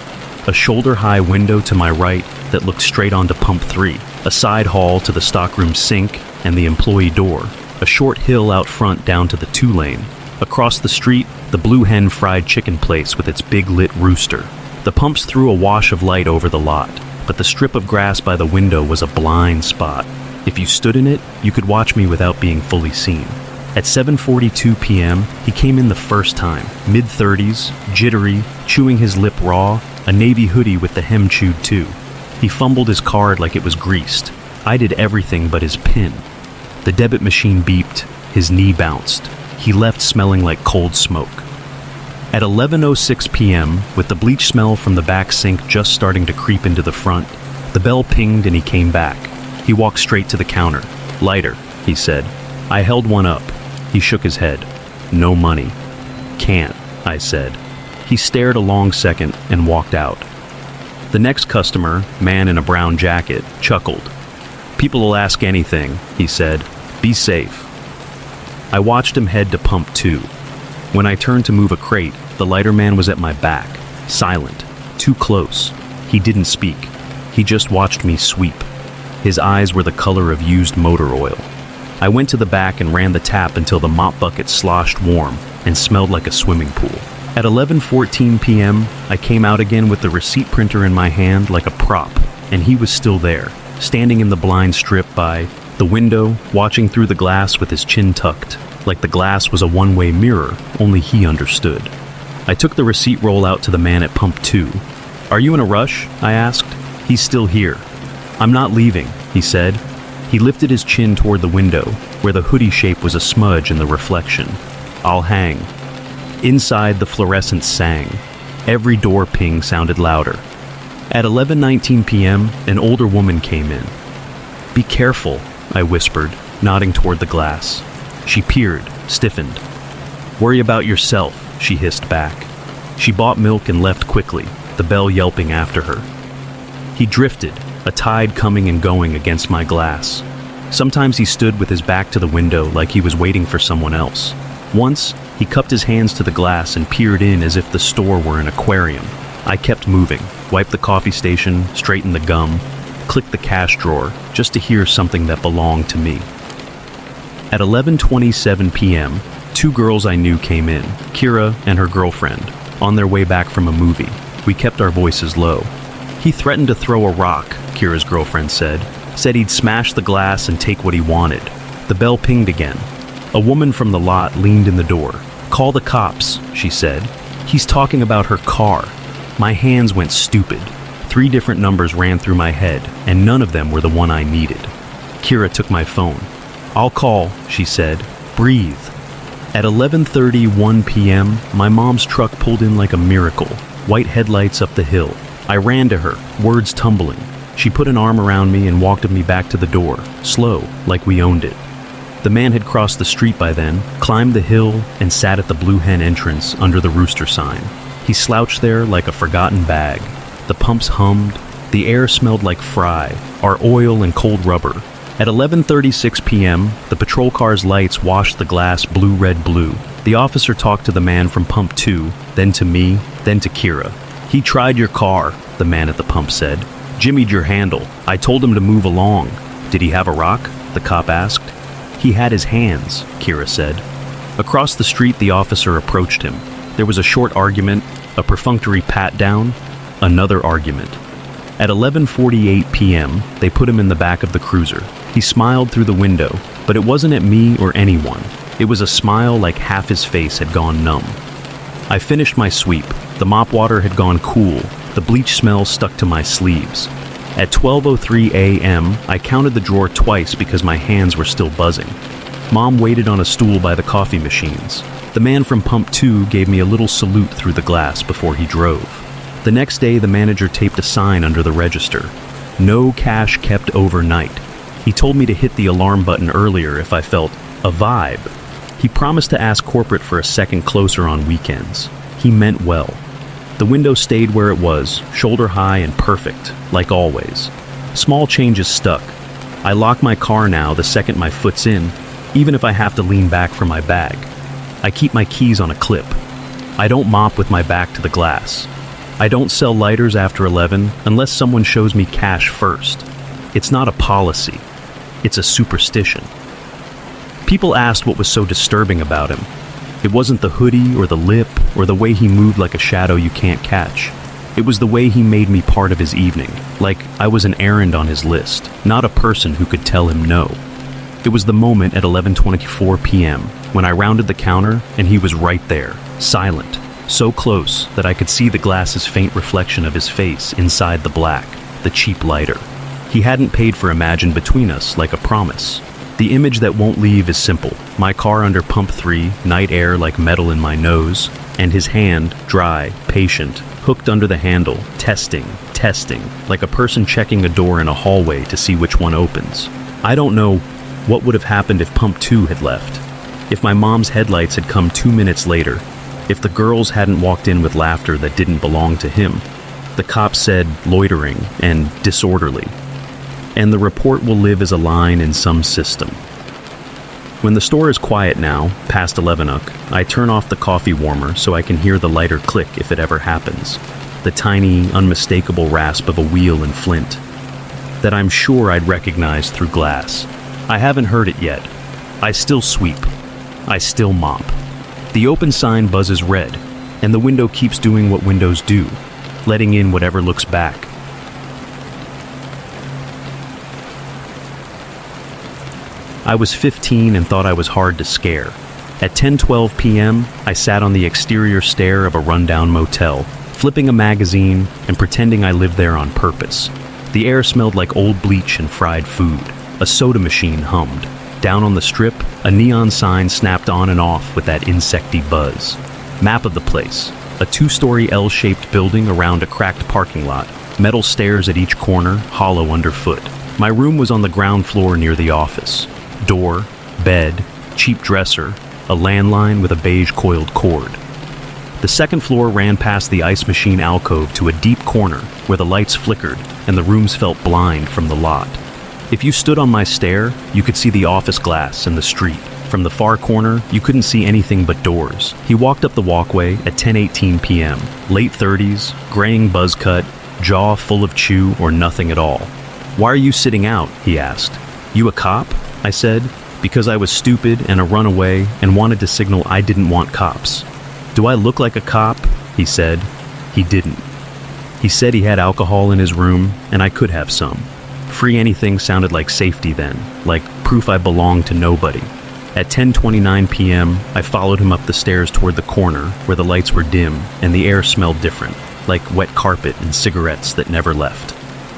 A shoulder-high window to my right that looked straight onto pump 3. A side hall to the stockroom sink and the employee door. A short hill out front down to the 2-lane. Across the street, the Blue Hen fried chicken place with its big lit rooster. The pumps threw a wash of light over the lot, but the strip of grass by the window was a blind spot. If you stood in it, you could watch me without being fully seen. At 7:42 p.m., he came in the first time, mid-30s, jittery, chewing his lip raw, a navy hoodie with the hem chewed too. He fumbled his card like it was greased. I did everything but his PIN. The debit machine beeped, his knee bounced. He left smelling like cold smoke. At 11:06 p.m., with the bleach smell from the back sink just starting to creep into the front, the bell pinged and he came back. He walked straight to the counter. "Lighter," he said. I held one up. He shook his head. "No money." "Can't," I said. He stared a long second and walked out. The next customer, man in a brown jacket, chuckled. "People will ask anything," he said. "Be safe." I watched him head to pump 2. When I turned to move a crate, the lighter man was at my back, silent, too close. He didn't speak. He just watched me sweep. His eyes were the color of used motor oil. I went to the back and ran the tap until the mop bucket sloshed warm and smelled like a swimming pool. At 11:14 p.m., I came out again with the receipt printer in my hand like a prop, and he was still there, standing in the blind strip by The window, watching through the glass with his chin tucked, like the glass was a one-way mirror, only he understood. I took the receipt roll out to the man at pump 2. "Are you in a rush?" I asked. "He's still here." "I'm not leaving," he said. He lifted his chin toward the window, where the hoodie shape was a smudge in the reflection. "I'll hang." Inside, the fluorescence sang. Every door ping sounded louder. At 11:19 p.m., an older woman came in. "Be careful," I whispered, nodding toward the glass. She peered, stiffened. "Worry about yourself," she hissed back. She bought milk and left quickly, the bell yelping after her. He drifted, a tide coming and going against my glass. Sometimes he stood with his back to the window like he was waiting for someone else. Once, he cupped his hands to the glass and peered in as if the store were an aquarium. I kept moving, wiped the coffee station, straightened the gum, clicked the cash drawer, just to hear something that belonged to me. At 11:27 p.m., 2 girls I knew came in, Kira and her girlfriend, on their way back from a movie. We kept our voices low. "He threatened to throw a rock," Kira's girlfriend said. "Said he'd smash the glass and take what he wanted." The bell pinged again. A woman from the lot leaned in the door. "Call the cops," she said. "He's talking about her car." My hands went stupid. 3 different numbers ran through my head, and none of them were the one I needed. Kira took my phone. "I'll call," she said. "Breathe." At 11:31 p.m., my mom's truck pulled in like a miracle, white headlights up the hill. I ran to her, words tumbling. She put an arm around me and walked me back to the door, slow, like we owned it. The man had crossed the street by then, climbed the hill, and sat at the Blue Hen entrance under the rooster sign. He slouched there like a forgotten bag. The pumps hummed. The air smelled like fry, our oil and cold rubber. At 11:36 p.m., the patrol car's lights washed the glass blue-red-blue. The officer talked to the man from pump 2, then to me, then to Kira. "He tried your car," the man at the pump said. "Jimmied your handle. I told him to move along." "Did he have a rock?" the cop asked. "He had his hands," Kira said. Across the street, the officer approached him. There was a short argument, a perfunctory pat-down, another argument. At 11:48 p.m., they put him in the back of the cruiser. He smiled through the window, but it wasn't at me or anyone. It was a smile like half his face had gone numb. I finished my sweep. The mop water had gone cool. The bleach smell stuck to my sleeves. At 12:03 a.m., I counted the drawer twice because my hands were still buzzing. Mom waited on a stool by the coffee machines. The man from pump 2 gave me a little salute through the glass before he drove. The next day, the manager taped a sign under the register. "No cash kept overnight." He told me to hit the alarm button earlier if I felt a vibe. He promised to ask corporate for a second closer on weekends. He meant well. The window stayed where it was, shoulder high and perfect, like always. Small changes stuck. I lock my car now the second my foot's in, even if I have to lean back for my bag. I keep my keys on a clip. I don't mop with my back to the glass. I don't sell lighters after 11 unless someone shows me cash first. It's not a policy. It's a superstition. People asked what was so disturbing about him. It wasn't the hoodie or the lip or the way he moved like a shadow you can't catch. It was the way he made me part of his evening, like I was an errand on his list, not a person who could tell him no. It was the moment at 11:24 p.m. when I rounded the counter and he was right there, silent, so close that I could see the glass's faint reflection of his face inside the black, the cheap lighter. He hadn't paid for Imagine between us like a promise. The image that won't leave is simple. My car under pump 3, night air like metal in my nose, and his hand, dry, patient, hooked under the handle, testing, like a person checking a door in a hallway to see which one opens. I don't know what would have happened if pump 2 had left, if my mom's headlights had come 2 minutes later, if the girls hadn't walked in with laughter that didn't belong to him. The cops said loitering and disorderly. And the report will live as a line in some system. When the store is quiet now, past 11:00, I turn off the coffee warmer so I can hear the lighter click if it ever happens. The tiny, unmistakable rasp of a wheel in flint that I'm sure I'd recognize through glass. I haven't heard it yet. I still sweep. I still mop. The open sign buzzes red, and the window keeps doing what windows do, letting in whatever looks back. I was 15 and thought I was hard to scare. At 10:12 p.m., I sat on the exterior stair of a rundown motel, flipping a magazine and pretending I lived there on purpose. The air smelled like old bleach and fried food. A soda machine hummed. Down on the strip, a neon sign snapped on and off with that insecty buzz. Map of the place. A 2-story L-shaped building around a cracked parking lot. Metal stairs at each corner, hollow underfoot. My room was on the ground floor near the office. Door, bed, cheap dresser, a landline with a beige coiled cord. The second floor ran past the ice machine alcove to a deep corner where the lights flickered and the rooms felt blind from the lot. If you stood on my stair, you could see the office glass and the street. From the far corner, you couldn't see anything but doors. He walked up the walkway at 10:18 p.m., late 30s, graying buzz cut, jaw full of chew or nothing at all. "Why are you sitting out?" he asked. "You a cop?" I said, because I was stupid and a runaway and wanted to signal I didn't want cops. "Do I look like a cop?" he said. He didn't. He said he had alcohol in his room, and I could have some. Free anything sounded like safety then, like proof I belonged to nobody. At 10:29 p.m., I followed him up the stairs toward the corner where the lights were dim and the air smelled different, like wet carpet and cigarettes that never left.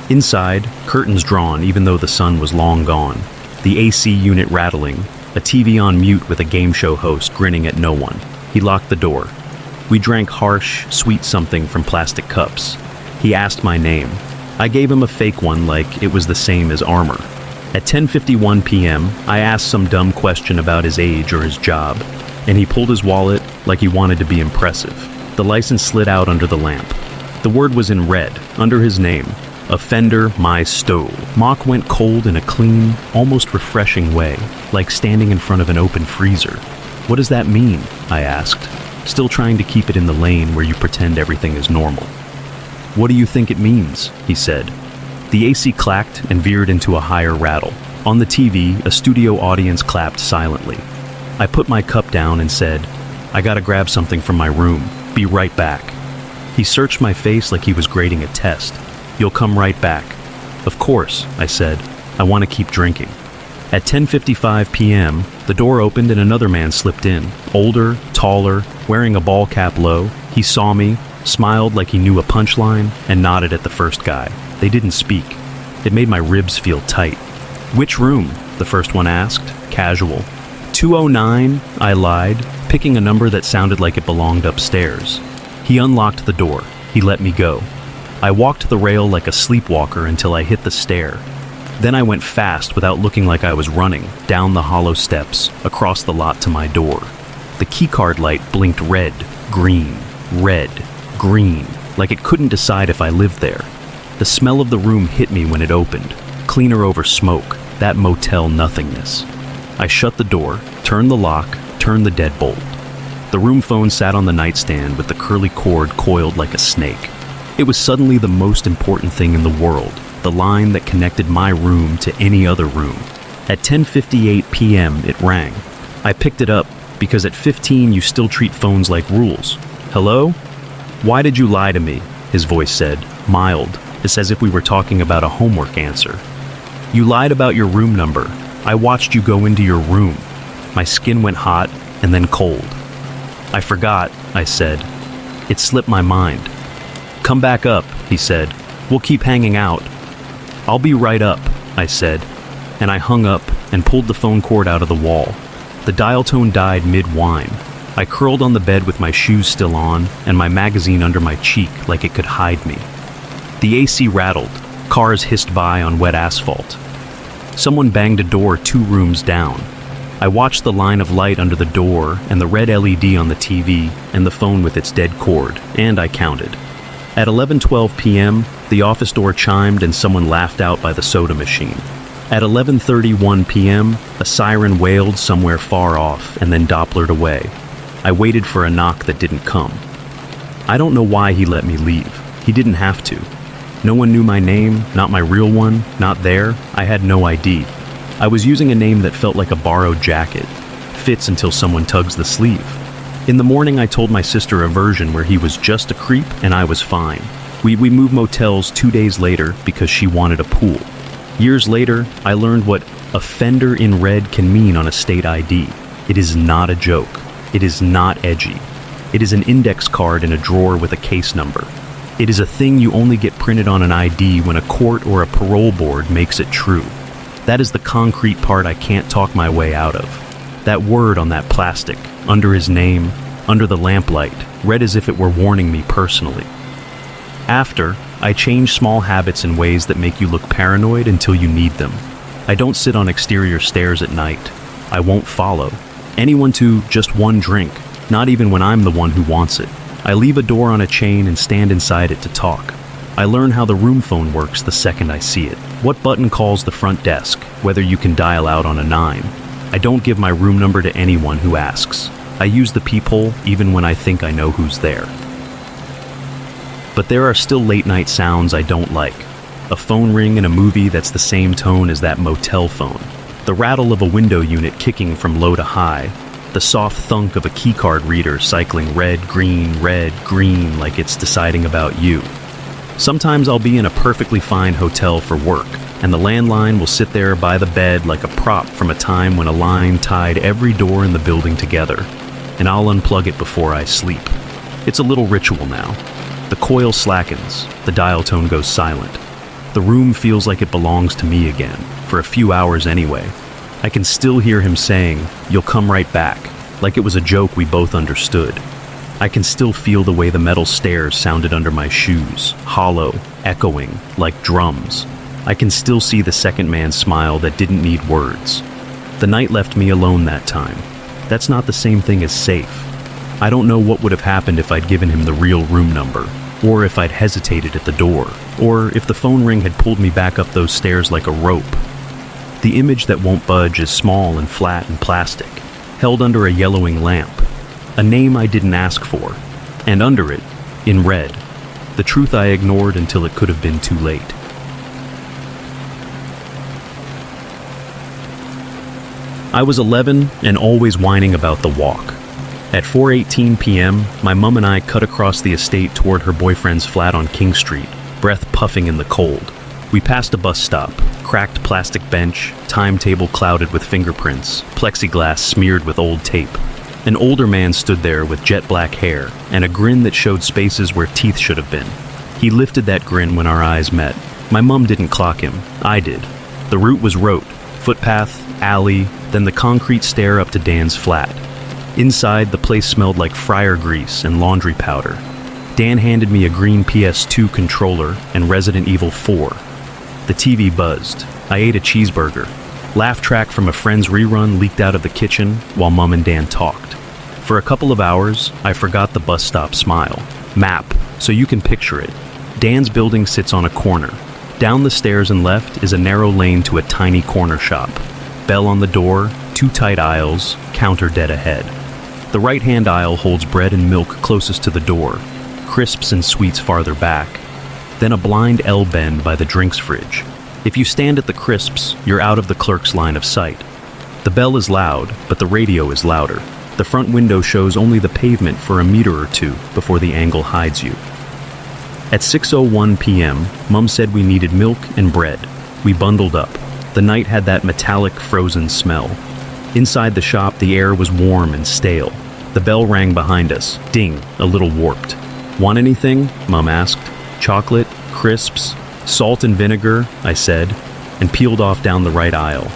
Inside, curtains drawn even though the sun was long gone. The AC unit rattling, a TV on mute with a game show host grinning at no one. He locked the door. We drank harsh, sweet something from plastic cups. He asked my name. I gave him a fake one like it was the same as armor. At 10:51 p.m., I asked some dumb question about his age or his job, and he pulled his wallet like he wanted to be impressive. The license slid out under the lamp. The word was in red, under his name. Offender My Stove. Mock went cold in a clean, almost refreshing way, like standing in front of an open freezer. "What does that mean?" I asked, still trying to keep it in the lane where you pretend everything is normal. "What do you think it means?" he said. The AC clacked and veered into a higher rattle. On the TV, a studio audience clapped silently. I put my cup down and said, "I gotta grab something from my room. Be right back." He searched my face like he was grading a test. "You'll come right back." "Of course," I said. "I want to keep drinking." At 10:55 p.m., the door opened and another man slipped in. Older, taller, wearing a ball cap low. He saw me, smiled like he knew a punchline, and nodded at the first guy. They didn't speak. It made my ribs feel tight. "Which room?" the first one asked, casual. 209, I lied, picking a number that sounded like it belonged upstairs. He unlocked the door. He let me go. I walked the rail like a sleepwalker until I hit the stair. Then I went fast without looking like I was running, down the hollow steps, across the lot to my door. The keycard light blinked red, green, like it couldn't decide if I lived there. The smell of the room hit me when it opened, cleaner over smoke, that motel nothingness. I shut the door, turned the lock, turned the deadbolt. The room phone sat on the nightstand with the curly cord coiled like a snake. It was suddenly the most important thing in the world, the line that connected my room to any other room. At 10:58 p.m. it rang. I picked it up because at 15 you still treat phones like rules. "Hello?" "Why did you lie to me?" his voice said, mild, as if we were talking about a homework answer. "You lied about your room number. I watched you go into your room." My skin went hot and then cold. "I forgot," I said. It slipped my mind. "Come back up," he said. "We'll keep hanging out." "I'll be right up," I said, and I hung up and pulled the phone cord out of the wall. The dial tone died mid-whine. I curled on the bed with my shoes still on and my magazine under my cheek like it could hide me. The AC rattled. Cars hissed by on wet asphalt. Someone banged a door 2 rooms down. I watched the line of light under the door and the red LED on the TV and the phone with its dead cord, and I counted. At 11:12 p.m., the office door chimed and someone laughed out by the soda machine. At 11:31 p.m., a siren wailed somewhere far off and then Dopplered away. I waited for a knock that didn't come. I don't know why he let me leave. He didn't have to. No one knew my name, not my real one, not there. I had no ID. I was using a name that felt like a borrowed jacket. Fits until someone tugs the sleeve. In the morning, I told my sister a version where he was just a creep and I was fine. We moved motels 2 days later because she wanted a pool. Years later, I learned what A fender in red can mean on a state ID. It is not a joke. It is not edgy. It is an index card in a drawer with a case number. It is a thing you only get printed on an ID when a court or a parole board makes it true. That is the concrete part I can't talk my way out of. That word on that plastic, under his name, under the lamplight, read as if it were warning me personally. After, I change small habits in ways that make you look paranoid until you need them. I don't sit on exterior stairs at night. I won't follow anyone to just one drink, not even when I'm the one who wants it. I leave a door on a chain and stand inside it to talk. I learn how the room phone works the second I see it. What button calls the front desk, whether you can dial out on a 9. I don't give my room number to anyone who asks. I use the peephole even when I think I know who's there. But there are still late night sounds I don't like. A phone ring in a movie that's the same tone as that motel phone. The rattle of a window unit kicking from low to high. The soft thunk of a keycard reader cycling red, green, like it's deciding about you. Sometimes I'll be in a perfectly fine hotel for work, and the landline will sit there by the bed like a prop from a time when a line tied every door in the building together, and I'll unplug it before I sleep. It's a little ritual now. The coil slackens, the dial tone goes silent. The room feels like it belongs to me again, for a few hours anyway. I can still hear him saying, "You'll come right back," like it was a joke we both understood. I can still feel the way the metal stairs sounded under my shoes, hollow, echoing, like drums. I can still see the second man's smile that didn't need words. The night left me alone that time. That's not the same thing as safe. I don't know what would have happened if I'd given him the real room number, or if I'd hesitated at the door, or if the phone ring had pulled me back up those stairs like a rope. The image that won't budge is small and flat and plastic, held under a yellowing lamp. A name I didn't ask for, and under it, in red, the truth I ignored until it could have been too late. I was 11 and always whining about the walk. At 4:18 p.m., my mom and I cut across the estate toward her boyfriend's flat on King Street, breath puffing in the cold. We passed a bus stop, cracked plastic bench, timetable clouded with fingerprints, plexiglass smeared with old tape. An older man stood there with jet black hair and a grin that showed spaces where teeth should have been. He lifted that grin when our eyes met. My mum didn't clock him. I did. The route was rote, footpath, alley, then the concrete stair up to Dan's flat. Inside, the place smelled like fryer grease and laundry powder. Dan handed me a green PS2 controller and Resident Evil 4. The TV buzzed. I ate a cheeseburger. Laugh track from a friend's rerun leaked out of the kitchen while Mum and Dan talked. For a couple of hours, I forgot the bus stop smile. Map, so you can picture it. Dan's building sits on a corner. Down the stairs and left is a narrow lane to a tiny corner shop. Bell on the door, 2 tight aisles, counter dead ahead. The right-hand aisle holds bread and milk closest to the door, crisps and sweets farther back. Then a blind L bend by the drinks fridge. If you stand at the crisps, you're out of the clerk's line of sight. The bell is loud, but the radio is louder. The front window shows only the pavement for a meter or two before the angle hides you. At 6:01 p.m., Mum said we needed milk and bread. We bundled up. The night had that metallic, frozen smell. Inside the shop, the air was warm and stale. The bell rang behind us, ding, a little warped. "Want anything?" Mum asked. "Chocolate? Crisps? Salt and vinegar?" I said, and peeled off down the right aisle.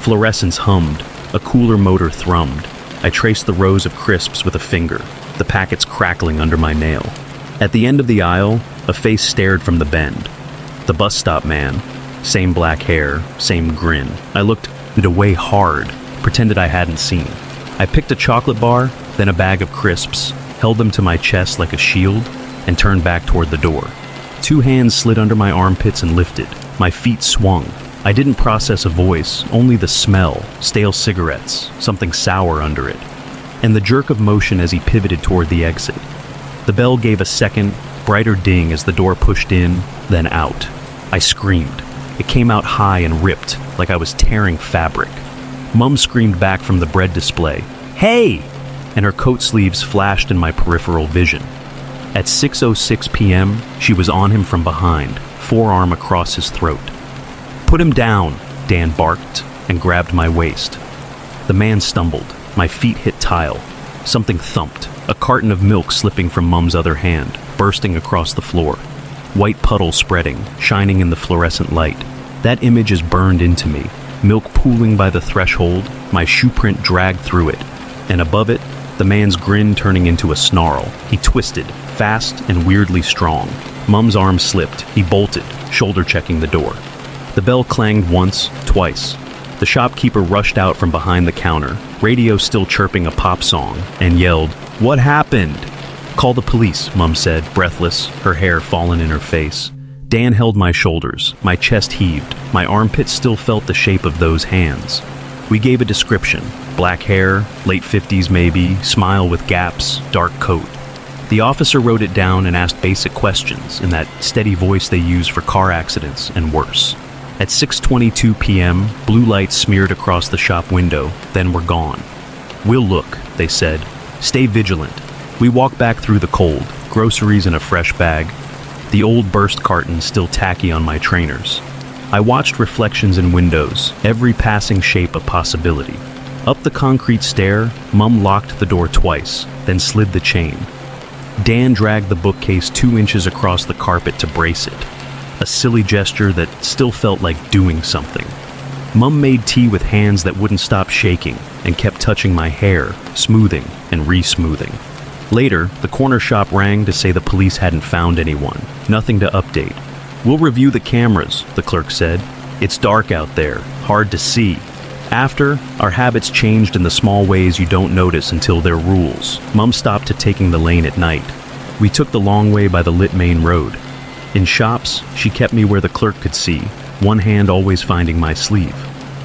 Fluorescence hummed. A cooler motor thrummed. I traced the rows of crisps with a finger, the packets crackling under my nail. At the end of the aisle, a face stared from the bend. The bus stop man. Same black hair, same grin. I looked away hard, pretended I hadn't seen. I picked a chocolate bar, then a bag of crisps, held them to my chest like a shield, and turned back toward the door. 2 hands slid under my armpits and lifted. My feet swung. I didn't process a voice, only the smell, stale cigarettes, something sour under it, and the jerk of motion as he pivoted toward the exit. The bell gave a second, brighter ding as the door pushed in, then out. I screamed. It came out high and ripped, like I was tearing fabric. Mum screamed back from the bread display, "Hey!" and her coat sleeves flashed in my peripheral vision. At 6:06 p.m., she was on him from behind, forearm across his throat. "Put him down," Dan barked, and grabbed my waist. The man stumbled. My feet hit tile. Something thumped. A carton of milk slipping from Mum's other hand, bursting across the floor. White puddle spreading, shining in the fluorescent light. That image is burned into me. Milk pooling by the threshold, my shoe print dragged through it. And above it, the man's grin turning into a snarl. He twisted, fast and weirdly strong. Mum's arm slipped. He bolted, shoulder checking the door. The bell clanged once, twice. The shopkeeper rushed out from behind the counter, radio still chirping a pop song, and yelled, "What happened?" "Call the police," Mum said, breathless, her hair fallen in her face. Dan held my shoulders. My chest heaved. My armpits still felt the shape of those hands. We gave a description. Black hair, late 50s maybe, smile with gaps, dark coat. The officer wrote it down and asked basic questions in that steady voice they use for car accidents and worse. At 6:22 p.m., blue lights smeared across the shop window, then were gone. "We'll look," they said. "Stay vigilant." We walked back through the cold, groceries in a fresh bag, the old burst carton still tacky on my trainers. I watched reflections in windows, every passing shape a possibility. Up the concrete stair, Mum locked the door twice, then slid the chain. Dan dragged the bookcase 2 inches across the carpet to brace it. A silly gesture that still felt like doing something. Mum made tea with hands that wouldn't stop shaking and kept touching my hair, smoothing and re-smoothing. Later, the corner shop rang to say the police hadn't found anyone. Nothing to update. "We'll review the cameras," the clerk said. "It's dark out there, hard to see." After, our habits changed in the small ways you don't notice until they're rules. Mum stopped to taking the lane at night. We took the long way by the lit main road. In shops, she kept me where the clerk could see, one hand always finding my sleeve.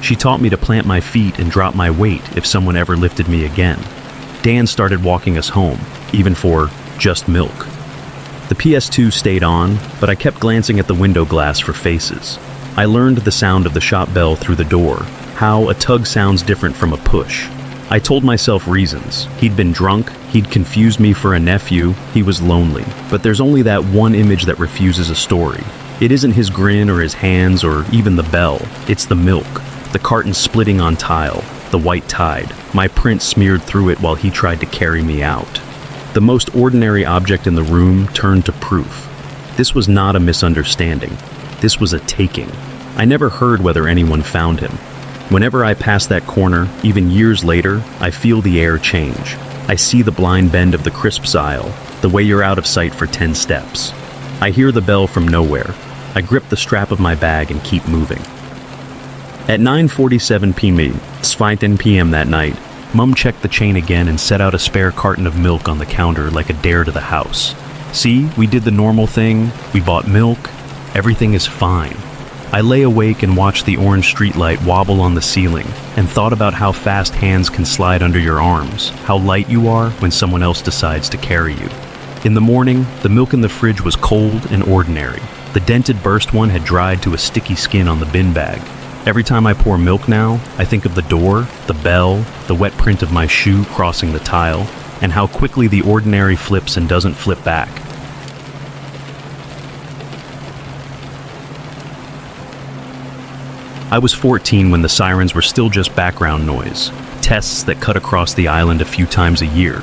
She taught me to plant my feet and drop my weight if someone ever lifted me again. Dan started walking us home, even for just milk. The PS2 stayed on, but I kept glancing at the window glass for faces. I learned the sound of the shop bell through the door, how a tug sounds different from a push. I told myself reasons. He'd been drunk, he'd confused me for a nephew, he was lonely. But there's only that one image that refuses a story. It isn't his grin or his hands or even the bell. It's the milk, the carton splitting on tile, the white tide, my print smeared through it while he tried to carry me out. The most ordinary object in the room turned to proof. This was not a misunderstanding. This was a taking. I never heard whether anyone found him. Whenever I pass that corner, even years later, I feel the air change. I see the blind bend of the crisps aisle, the way you're out of sight for 10 steps. I hear the bell from nowhere. I grip the strap of my bag and keep moving. At 9:47 p.m. that night, Mum checked the chain again and set out a spare carton of milk on the counter like a dare to the house. "See, we did the normal thing. We bought milk. Everything is fine." I lay awake and watched the orange streetlight wobble on the ceiling and thought about how fast hands can slide under your arms, how light you are when someone else decides to carry you. In the morning, the milk in the fridge was cold and ordinary. The dented burst one had dried to a sticky skin on the bin bag. Every time I pour milk now, I think of the door, the bell, the wet print of my shoe crossing the tile, and how quickly the ordinary flips and doesn't flip back. I was 14 when the sirens were still just background noise, tests that cut across the island a few times a year.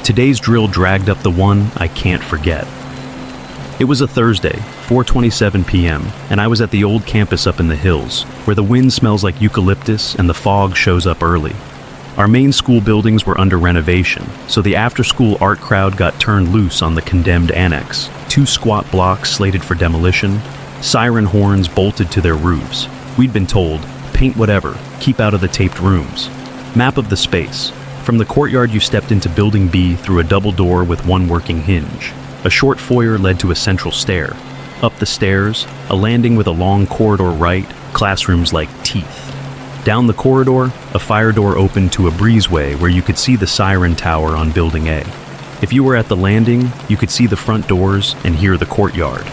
Today's drill dragged up the one I can't forget. It was a Thursday, 4:27 p.m., and I was at the old campus up in the hills, where the wind smells like eucalyptus and the fog shows up early. Our main school buildings were under renovation, so the after-school art crowd got turned loose on the condemned annex. 2 squat blocks slated for demolition, siren horns bolted to their roofs. We'd been told, paint whatever, keep out of the taped rooms. Map of the space. From the courtyard you stepped into Building B through a double door with one working hinge. A short foyer led to a central stair. Up the stairs, a landing with a long corridor right, classrooms like teeth. Down the corridor, a fire door opened to a breezeway where you could see the siren tower on Building A. If you were at the landing, you could see the front doors and hear the courtyard.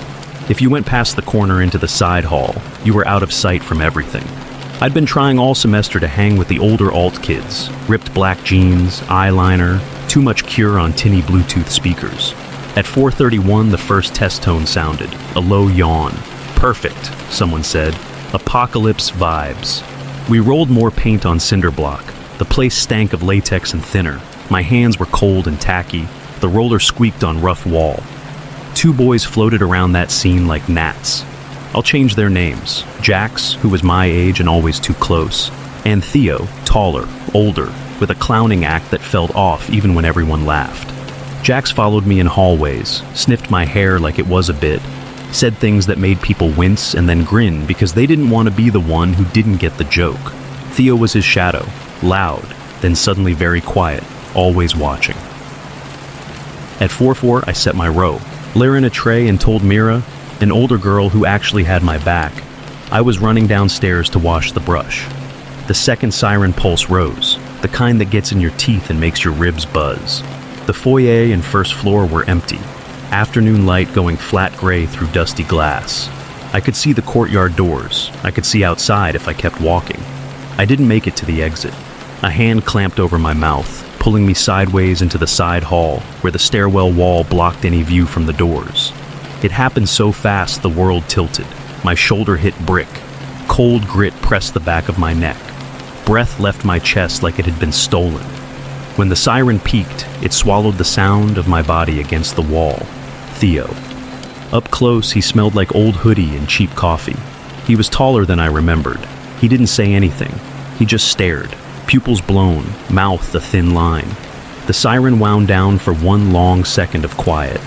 If you went past the corner into the side hall, you were out of sight from everything. I'd been trying all semester to hang with the older alt kids, ripped black jeans, eyeliner, too much Cure on tinny Bluetooth speakers. At 4:31, the first test tone sounded, a low yawn. "Perfect," someone said. "Apocalypse vibes." We rolled more paint on cinder block. The place stank of latex and thinner. My hands were cold and tacky. The roller squeaked on rough wall. 2 boys floated around that scene like gnats. I'll change their names. Jax, who was my age and always too close, and Theo, taller, older, with a clowning act that felt off even when everyone laughed. Jax followed me in hallways, sniffed my hair like it was a bit, said things that made people wince and then grin because they didn't want to be the one who didn't get the joke. Theo was his shadow, loud, then suddenly very quiet, always watching. At 4-4, I set my row, layer in a tray and told Mira, an older girl who actually had my back, I was running downstairs to wash the brush. The second siren pulse rose, the kind that gets in your teeth and makes your ribs buzz. The foyer and first floor were empty, afternoon light going flat gray through dusty glass. I could see the courtyard doors. I could see outside if I kept walking. I didn't make it to the exit. A hand clamped over my mouth, pulling me sideways into the side hall, where the stairwell wall blocked any view from the doors. It happened so fast the world tilted. My shoulder hit brick. Cold grit pressed the back of my neck. Breath left my chest like it had been stolen. When the siren peaked, it swallowed the sound of my body against the wall. Theo. Up close, he smelled like old hoodie and cheap coffee. He was taller than I remembered. He didn't say anything. He just stared, pupils blown, mouth a thin line. The siren wound down for one long second of quiet.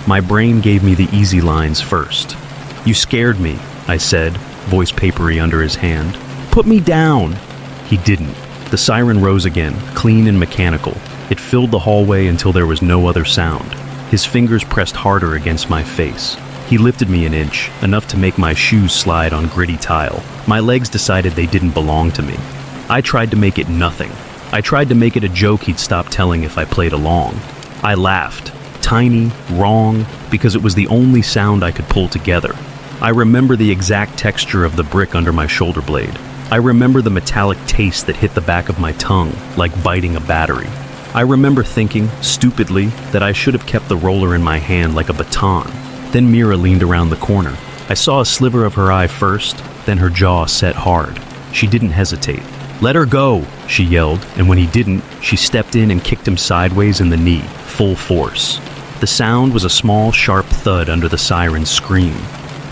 My brain gave me the easy lines first. "You scared me," I said, voice papery under his hand. "Put me down." He didn't. The siren rose again, clean and mechanical. It filled the hallway until there was no other sound. His fingers pressed harder against my face. He lifted me an inch, enough to make my shoes slide on gritty tile. My legs decided they didn't belong to me. I tried to make it nothing. I tried to make it a joke he'd stop telling if I played along. I laughed. Tiny, wrong, because it was the only sound I could pull together. I remember the exact texture of the brick under my shoulder blade. I remember the metallic taste that hit the back of my tongue, like biting a battery. I remember thinking, stupidly, that I should have kept the roller in my hand like a baton. Then Mira leaned around the corner. I saw a sliver of her eye first, then her jaw set hard. She didn't hesitate. "Let her go," she yelled, and when he didn't, she stepped in and kicked him sideways in the knee, full force. The sound was a small, sharp thud under the siren's scream.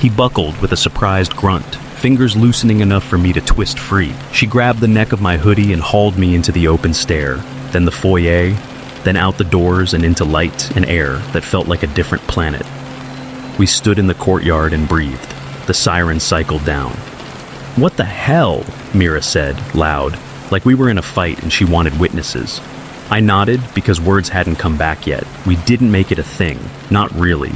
He buckled with a surprised grunt, fingers loosening enough for me to twist free. She grabbed the neck of my hoodie and hauled me into the open stair, then the foyer, then out the doors and into light and air that felt like a different planet. We stood in the courtyard and breathed. The siren cycled down. "What the hell?" Mira said, loud, like we were in a fight and she wanted witnesses. I nodded because words hadn't come back yet. We didn't make it a thing. Not really.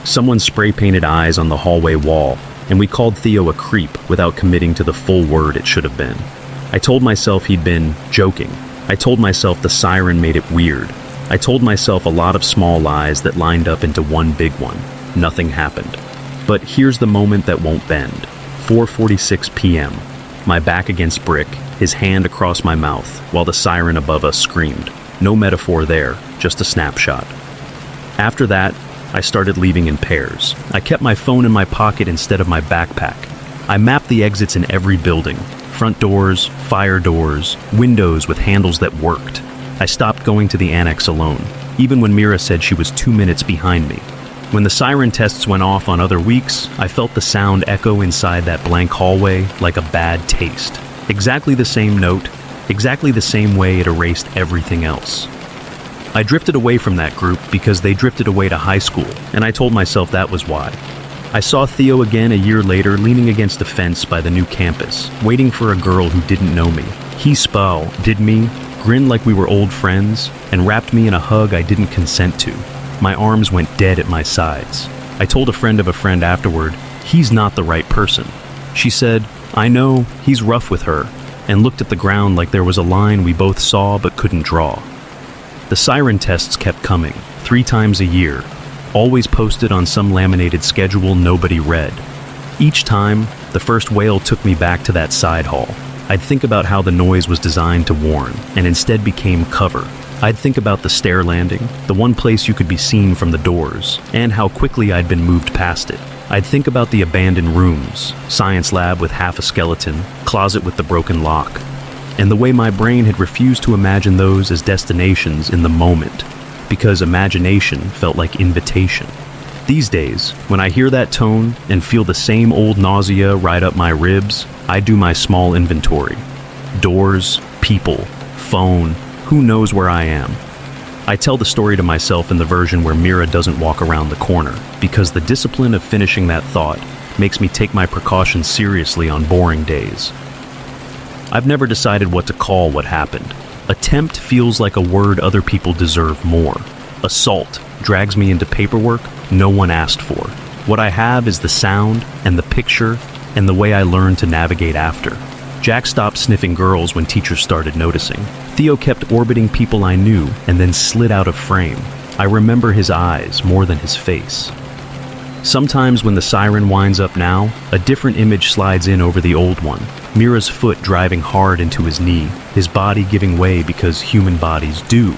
Someone spray-painted eyes on the hallway wall, and we called Theo a creep without committing to the full word it should have been. I told myself he'd been joking. I told myself the siren made it weird. I told myself a lot of small lies that lined up into one big one. Nothing happened. But here's the moment that won't bend. 4:46 p.m. My back against brick, his hand across my mouth, while the siren above us screamed. No metaphor there, just a snapshot. After that, I started leaving in pairs. I kept my phone in my pocket instead of my backpack. I mapped the exits in every building. Front doors, fire doors, windows with handles that worked. I stopped going to the annex alone, even when Mira said she was 2 minutes behind me. When the siren tests went off on other weeks, I felt the sound echo inside that blank hallway like a bad taste. Exactly the same note, exactly the same way it erased everything else. I drifted away from that group because they drifted away to high school, and I told myself that was why. I saw Theo again a year later leaning against a fence by the new campus, waiting for a girl who didn't know me. He did me, grinned like we were old friends, and wrapped me in a hug I didn't consent to. My arms went dead at my sides. I told a friend of a friend afterward, "He's not the right person." She said, "I know, he's rough with her," and looked at the ground like there was a line we both saw but couldn't draw. The siren tests kept coming, 3 times a year, always posted on some laminated schedule nobody read. Each time, the first wail took me back to that side hall. I'd think about how the noise was designed to warn, and instead became cover. I'd think about the stair landing, the one place you could be seen from the doors, and how quickly I'd been moved past it. I'd think about the abandoned rooms, science lab with half a skeleton, closet with the broken lock, and the way my brain had refused to imagine those as destinations in the moment, because imagination felt like invitation. These days, when I hear that tone and feel the same old nausea ride up my ribs, I do my small inventory. Doors, people, phone, who knows where I am? I tell the story to myself in the version where Mira doesn't walk around the corner, because the discipline of finishing that thought makes me take my precautions seriously on boring days. I've never decided what to call what happened. Attempt feels like a word other people deserve more. Assault drags me into paperwork no one asked for. What I have is the sound and the picture and the way I learned to navigate after. Jack stopped sniffing girls when teachers started noticing. Theo kept orbiting people I knew and then slid out of frame. I remember his eyes more than his face. Sometimes when the siren winds up now, a different image slides in over the old one. Mira's foot driving hard into his knee, his body giving way because human bodies do.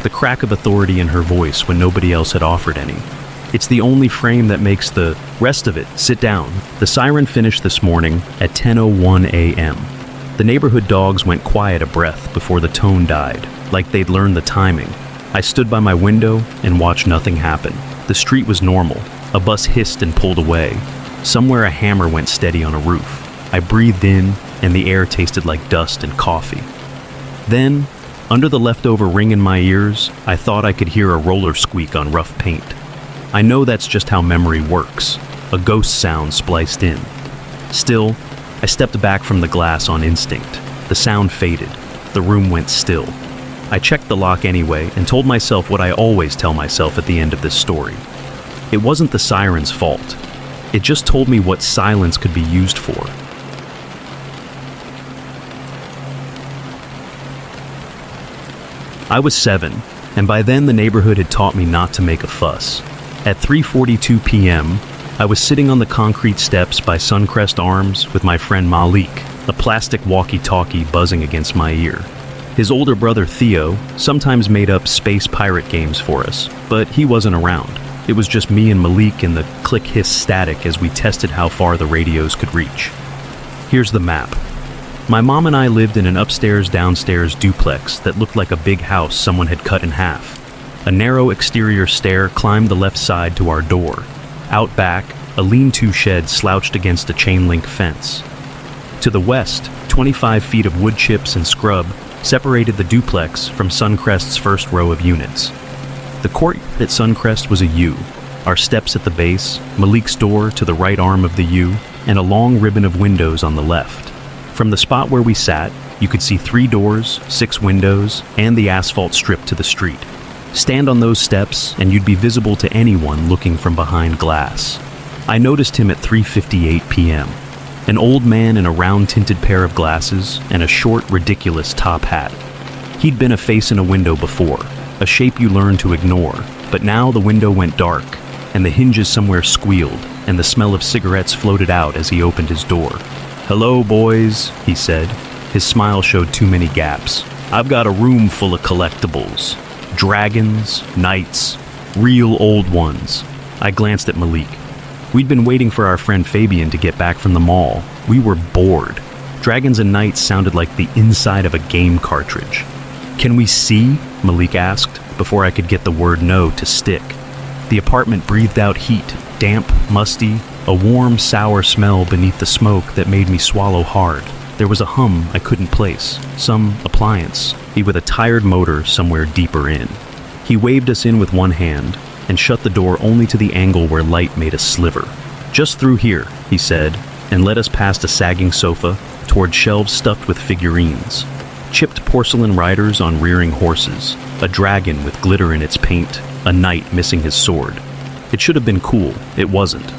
The crack of authority in her voice when nobody else had offered any. It's the only frame that makes the rest of it sit down. The siren finished this morning at 10:01 a.m. The neighborhood dogs went quiet a breath before the tone died, like they'd learned the timing. I stood by my window and watched nothing happen. The street was normal. A bus hissed and pulled away. Somewhere a hammer went steady on a roof. I breathed in, and the air tasted like dust and coffee. Then, under the leftover ring in my ears, I thought I could hear a roller squeak on rough paint. I know that's just how memory works, a ghost sound spliced in. Still, I stepped back from the glass on instinct. The sound faded. The room went still. I checked the lock anyway and told myself what I always tell myself at the end of this story. It wasn't the siren's fault. It just told me what silence could be used for. I was 7, and by then the neighborhood had taught me not to make a fuss. At 3:42 p.m., I was sitting on the concrete steps by Suncrest Arms with my friend Malik, a plastic walkie-talkie buzzing against my ear. His older brother Theo sometimes made up space pirate games for us, but he wasn't around. It was just me and Malik and the click-hiss static as we tested how far the radios could reach. Here's the map. My mom and I lived in an upstairs-downstairs duplex that looked like a big house someone had cut in half. A narrow exterior stair climbed the left side to our door. Out back, a lean-to shed slouched against a chain-link fence. To the west, 25 feet of wood chips and scrub separated the duplex from Suncrest's first row of units. The courtyard at Suncrest was a U, our steps at the base, Malik's door to the right arm of the U, and a long ribbon of windows on the left. From the spot where we sat, you could see 3 doors, 6 windows, and the asphalt strip to the street. Stand on those steps, and you'd be visible to anyone looking from behind glass. I noticed him at 3:58 p.m. An old man in a round-tinted pair of glasses and a short, ridiculous top hat. He'd been a face in a window before, a shape you learn to ignore, but now the window went dark, and the hinges somewhere squealed, and the smell of cigarettes floated out as he opened his door. "Hello, boys," he said. His smile showed too many gaps. "I've got a room full of collectibles. Dragons, knights, real old ones." I glanced at Malik. We'd been waiting for our friend Fabian to get back from the mall. We were bored. Dragons and knights sounded like the inside of a game cartridge. "Can we see?" Malik asked, before I could get the word no to stick. The apartment breathed out heat, damp, musty, a warm, sour smell beneath the smoke that made me swallow hard. There was a hum I couldn't place, some appliance, with a tired motor somewhere deeper in. He waved us in with one hand and shut the door only to the angle where light made a sliver. "Just through here," he said, and led us past a sagging sofa toward shelves stuffed with figurines. Chipped porcelain riders on rearing horses, a dragon with glitter in its paint, a knight missing his sword. It should have been cool. It wasn't.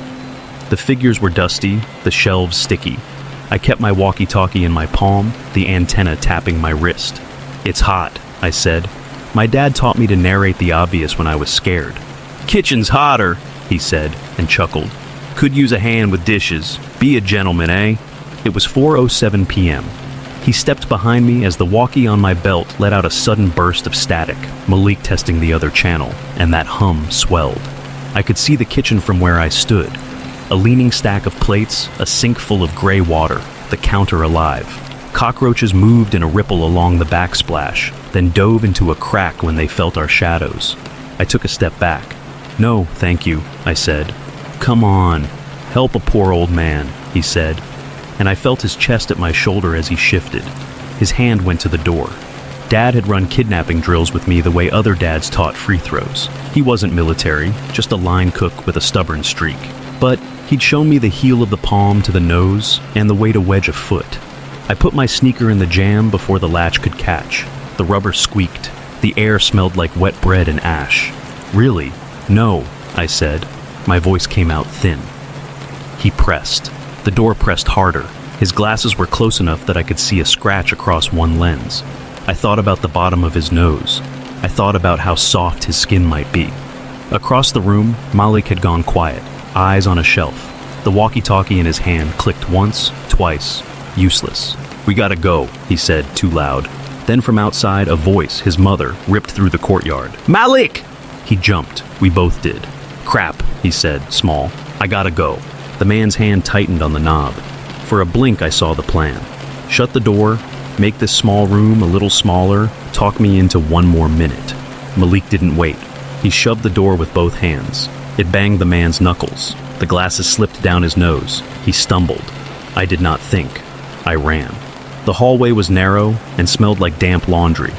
The figures were dusty, the shelves sticky. I kept my walkie-talkie in my palm, the antenna tapping my wrist. "It's hot," I said. My dad taught me to narrate the obvious when I was scared. "Kitchen's hotter," he said, and chuckled. "Could use a hand with dishes. Be a gentleman, eh?" It was 4:07 p.m. He stepped behind me as the walkie on my belt let out a sudden burst of static, Malik testing the other channel, and that hum swelled. I could see the kitchen from where I stood. A leaning stack of plates, a sink full of gray water, the counter alive. Cockroaches moved in a ripple along the backsplash, then dove into a crack when they felt our shadows. I took a step back. "No, thank you," I said. "Come on, help a poor old man," he said, and I felt his chest at my shoulder as he shifted. His hand went to the door. Dad had run kidnapping drills with me the way other dads taught free throws. He wasn't military, just a line cook with a stubborn streak. But he'd shown me the heel of the palm to the nose and the way to wedge a foot. I put my sneaker in the jam before the latch could catch. The rubber squeaked. The air smelled like wet bread and ash. "Really? No," I said. My voice came out thin. He pressed. The door pressed harder. His glasses were close enough that I could see a scratch across one lens. I thought about the bottom of his nose. I thought about how soft his skin might be. Across the room, Malik had gone quiet, eyes on a shelf. The walkie-talkie in his hand clicked once, twice. Useless. "We gotta go," he said, too loud. Then from outside, a voice, his mother, ripped through the courtyard. "Malik!" He jumped. We both did. "Crap," he said, small. "I gotta go." The man's hand tightened on the knob. For a blink, I saw the plan. Shut the door, make this small room a little smaller, talk me into one more minute. Malik didn't wait. He shoved the door with both hands. It banged the man's knuckles. The glasses slipped down his nose. He stumbled. I did not think. I ran. The hallway was narrow and smelled like damp laundry.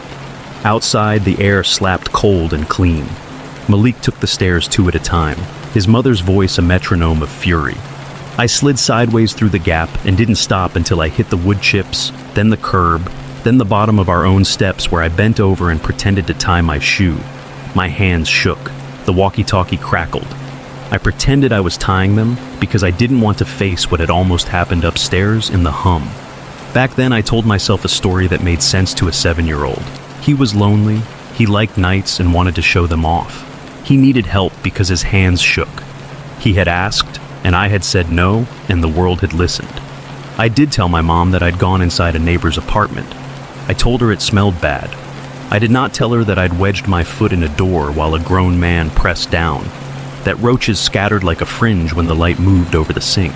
Outside, the air slapped cold and clean. Malik took the stairs two at a time, his mother's voice a metronome of fury. I slid sideways through the gap and didn't stop until I hit the wood chips, then the curb, then the bottom of our own steps where I bent over and pretended to tie my shoe. My hands shook. The walkie-talkie crackled. I pretended I was tying them because I didn't want to face what had almost happened upstairs in the hum. Back then, I told myself a story that made sense to a 7-year-old. He was lonely, he liked nights and wanted to show them off. He needed help because his hands shook. He had asked, and I had said no, and the world had listened. I did tell my mom that I'd gone inside a neighbor's apartment. I told her it smelled bad. I did not tell her that I'd wedged my foot in a door while a grown man pressed down, that roaches scattered like a fringe when the light moved over the sink.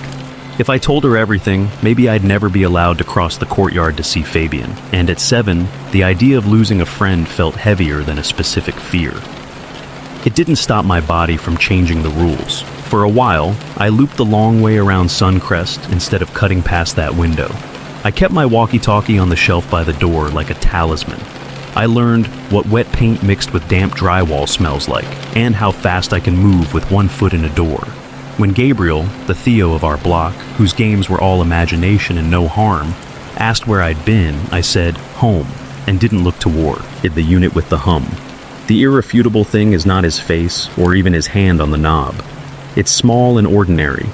If I told her everything, maybe I'd never be allowed to cross the courtyard to see Fabian, and at 7, the idea of losing a friend felt heavier than a specific fear. It didn't stop my body from changing the rules. For a while, I looped the long way around Suncrest instead of cutting past that window. I kept my walkie-talkie on the shelf by the door like a talisman. I learned what wet paint mixed with damp drywall smells like, and how fast I can move with one foot in a door. When Gabriel, the Theo of our block, whose games were all imagination and no harm, asked where I'd been, I said, home, and didn't look toward the unit with the hum. The irrefutable thing is not his face, or even his hand on the knob. It's small and ordinary.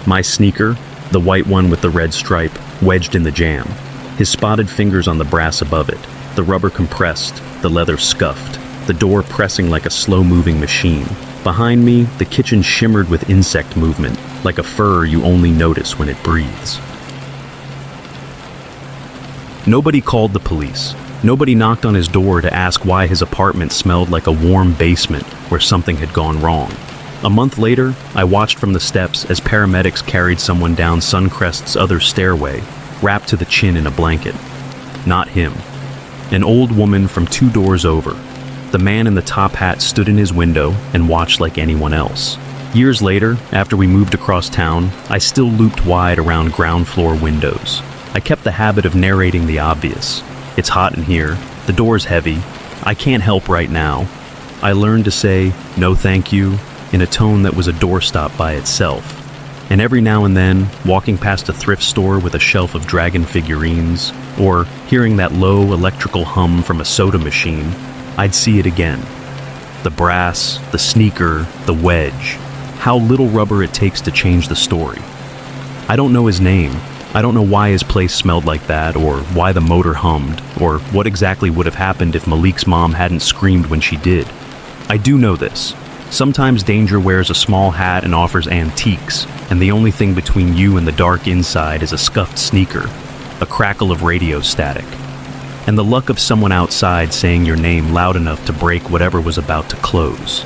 My sneaker, the white one with the red stripe, wedged in the jam. His spotted fingers on the brass above it, the rubber compressed, the leather scuffed, the door pressing like a slow-moving machine. Behind me, the kitchen shimmered with insect movement, like a fur you only notice when it breathes. Nobody called the police. Nobody knocked on his door to ask why his apartment smelled like a warm basement where something had gone wrong. A month later, I watched from the steps as paramedics carried someone down Suncrest's other stairway, wrapped to the chin in a blanket. Not him. An old woman from 2 doors over. The man in the top hat stood in his window and watched like anyone else. Years later, after we moved across town, I still looped wide around ground floor windows. I kept the habit of narrating the obvious. It's hot in here, the door's heavy, I can't help right now. I learned to say, no thank you, in a tone that was a doorstop by itself. And every now and then, walking past a thrift store with a shelf of dragon figurines, or hearing that low electrical hum from a soda machine, I'd see it again. The brass, the sneaker, the wedge. How little rubber it takes to change the story. I don't know his name. I don't know why his place smelled like that, or why the motor hummed, or what exactly would have happened if Malik's mom hadn't screamed when she did. I do know this. Sometimes danger wears a small hat and offers antiques, and the only thing between you and the dark inside is a scuffed sneaker, a crackle of radio static, and the luck of someone outside saying your name loud enough to break whatever was about to close.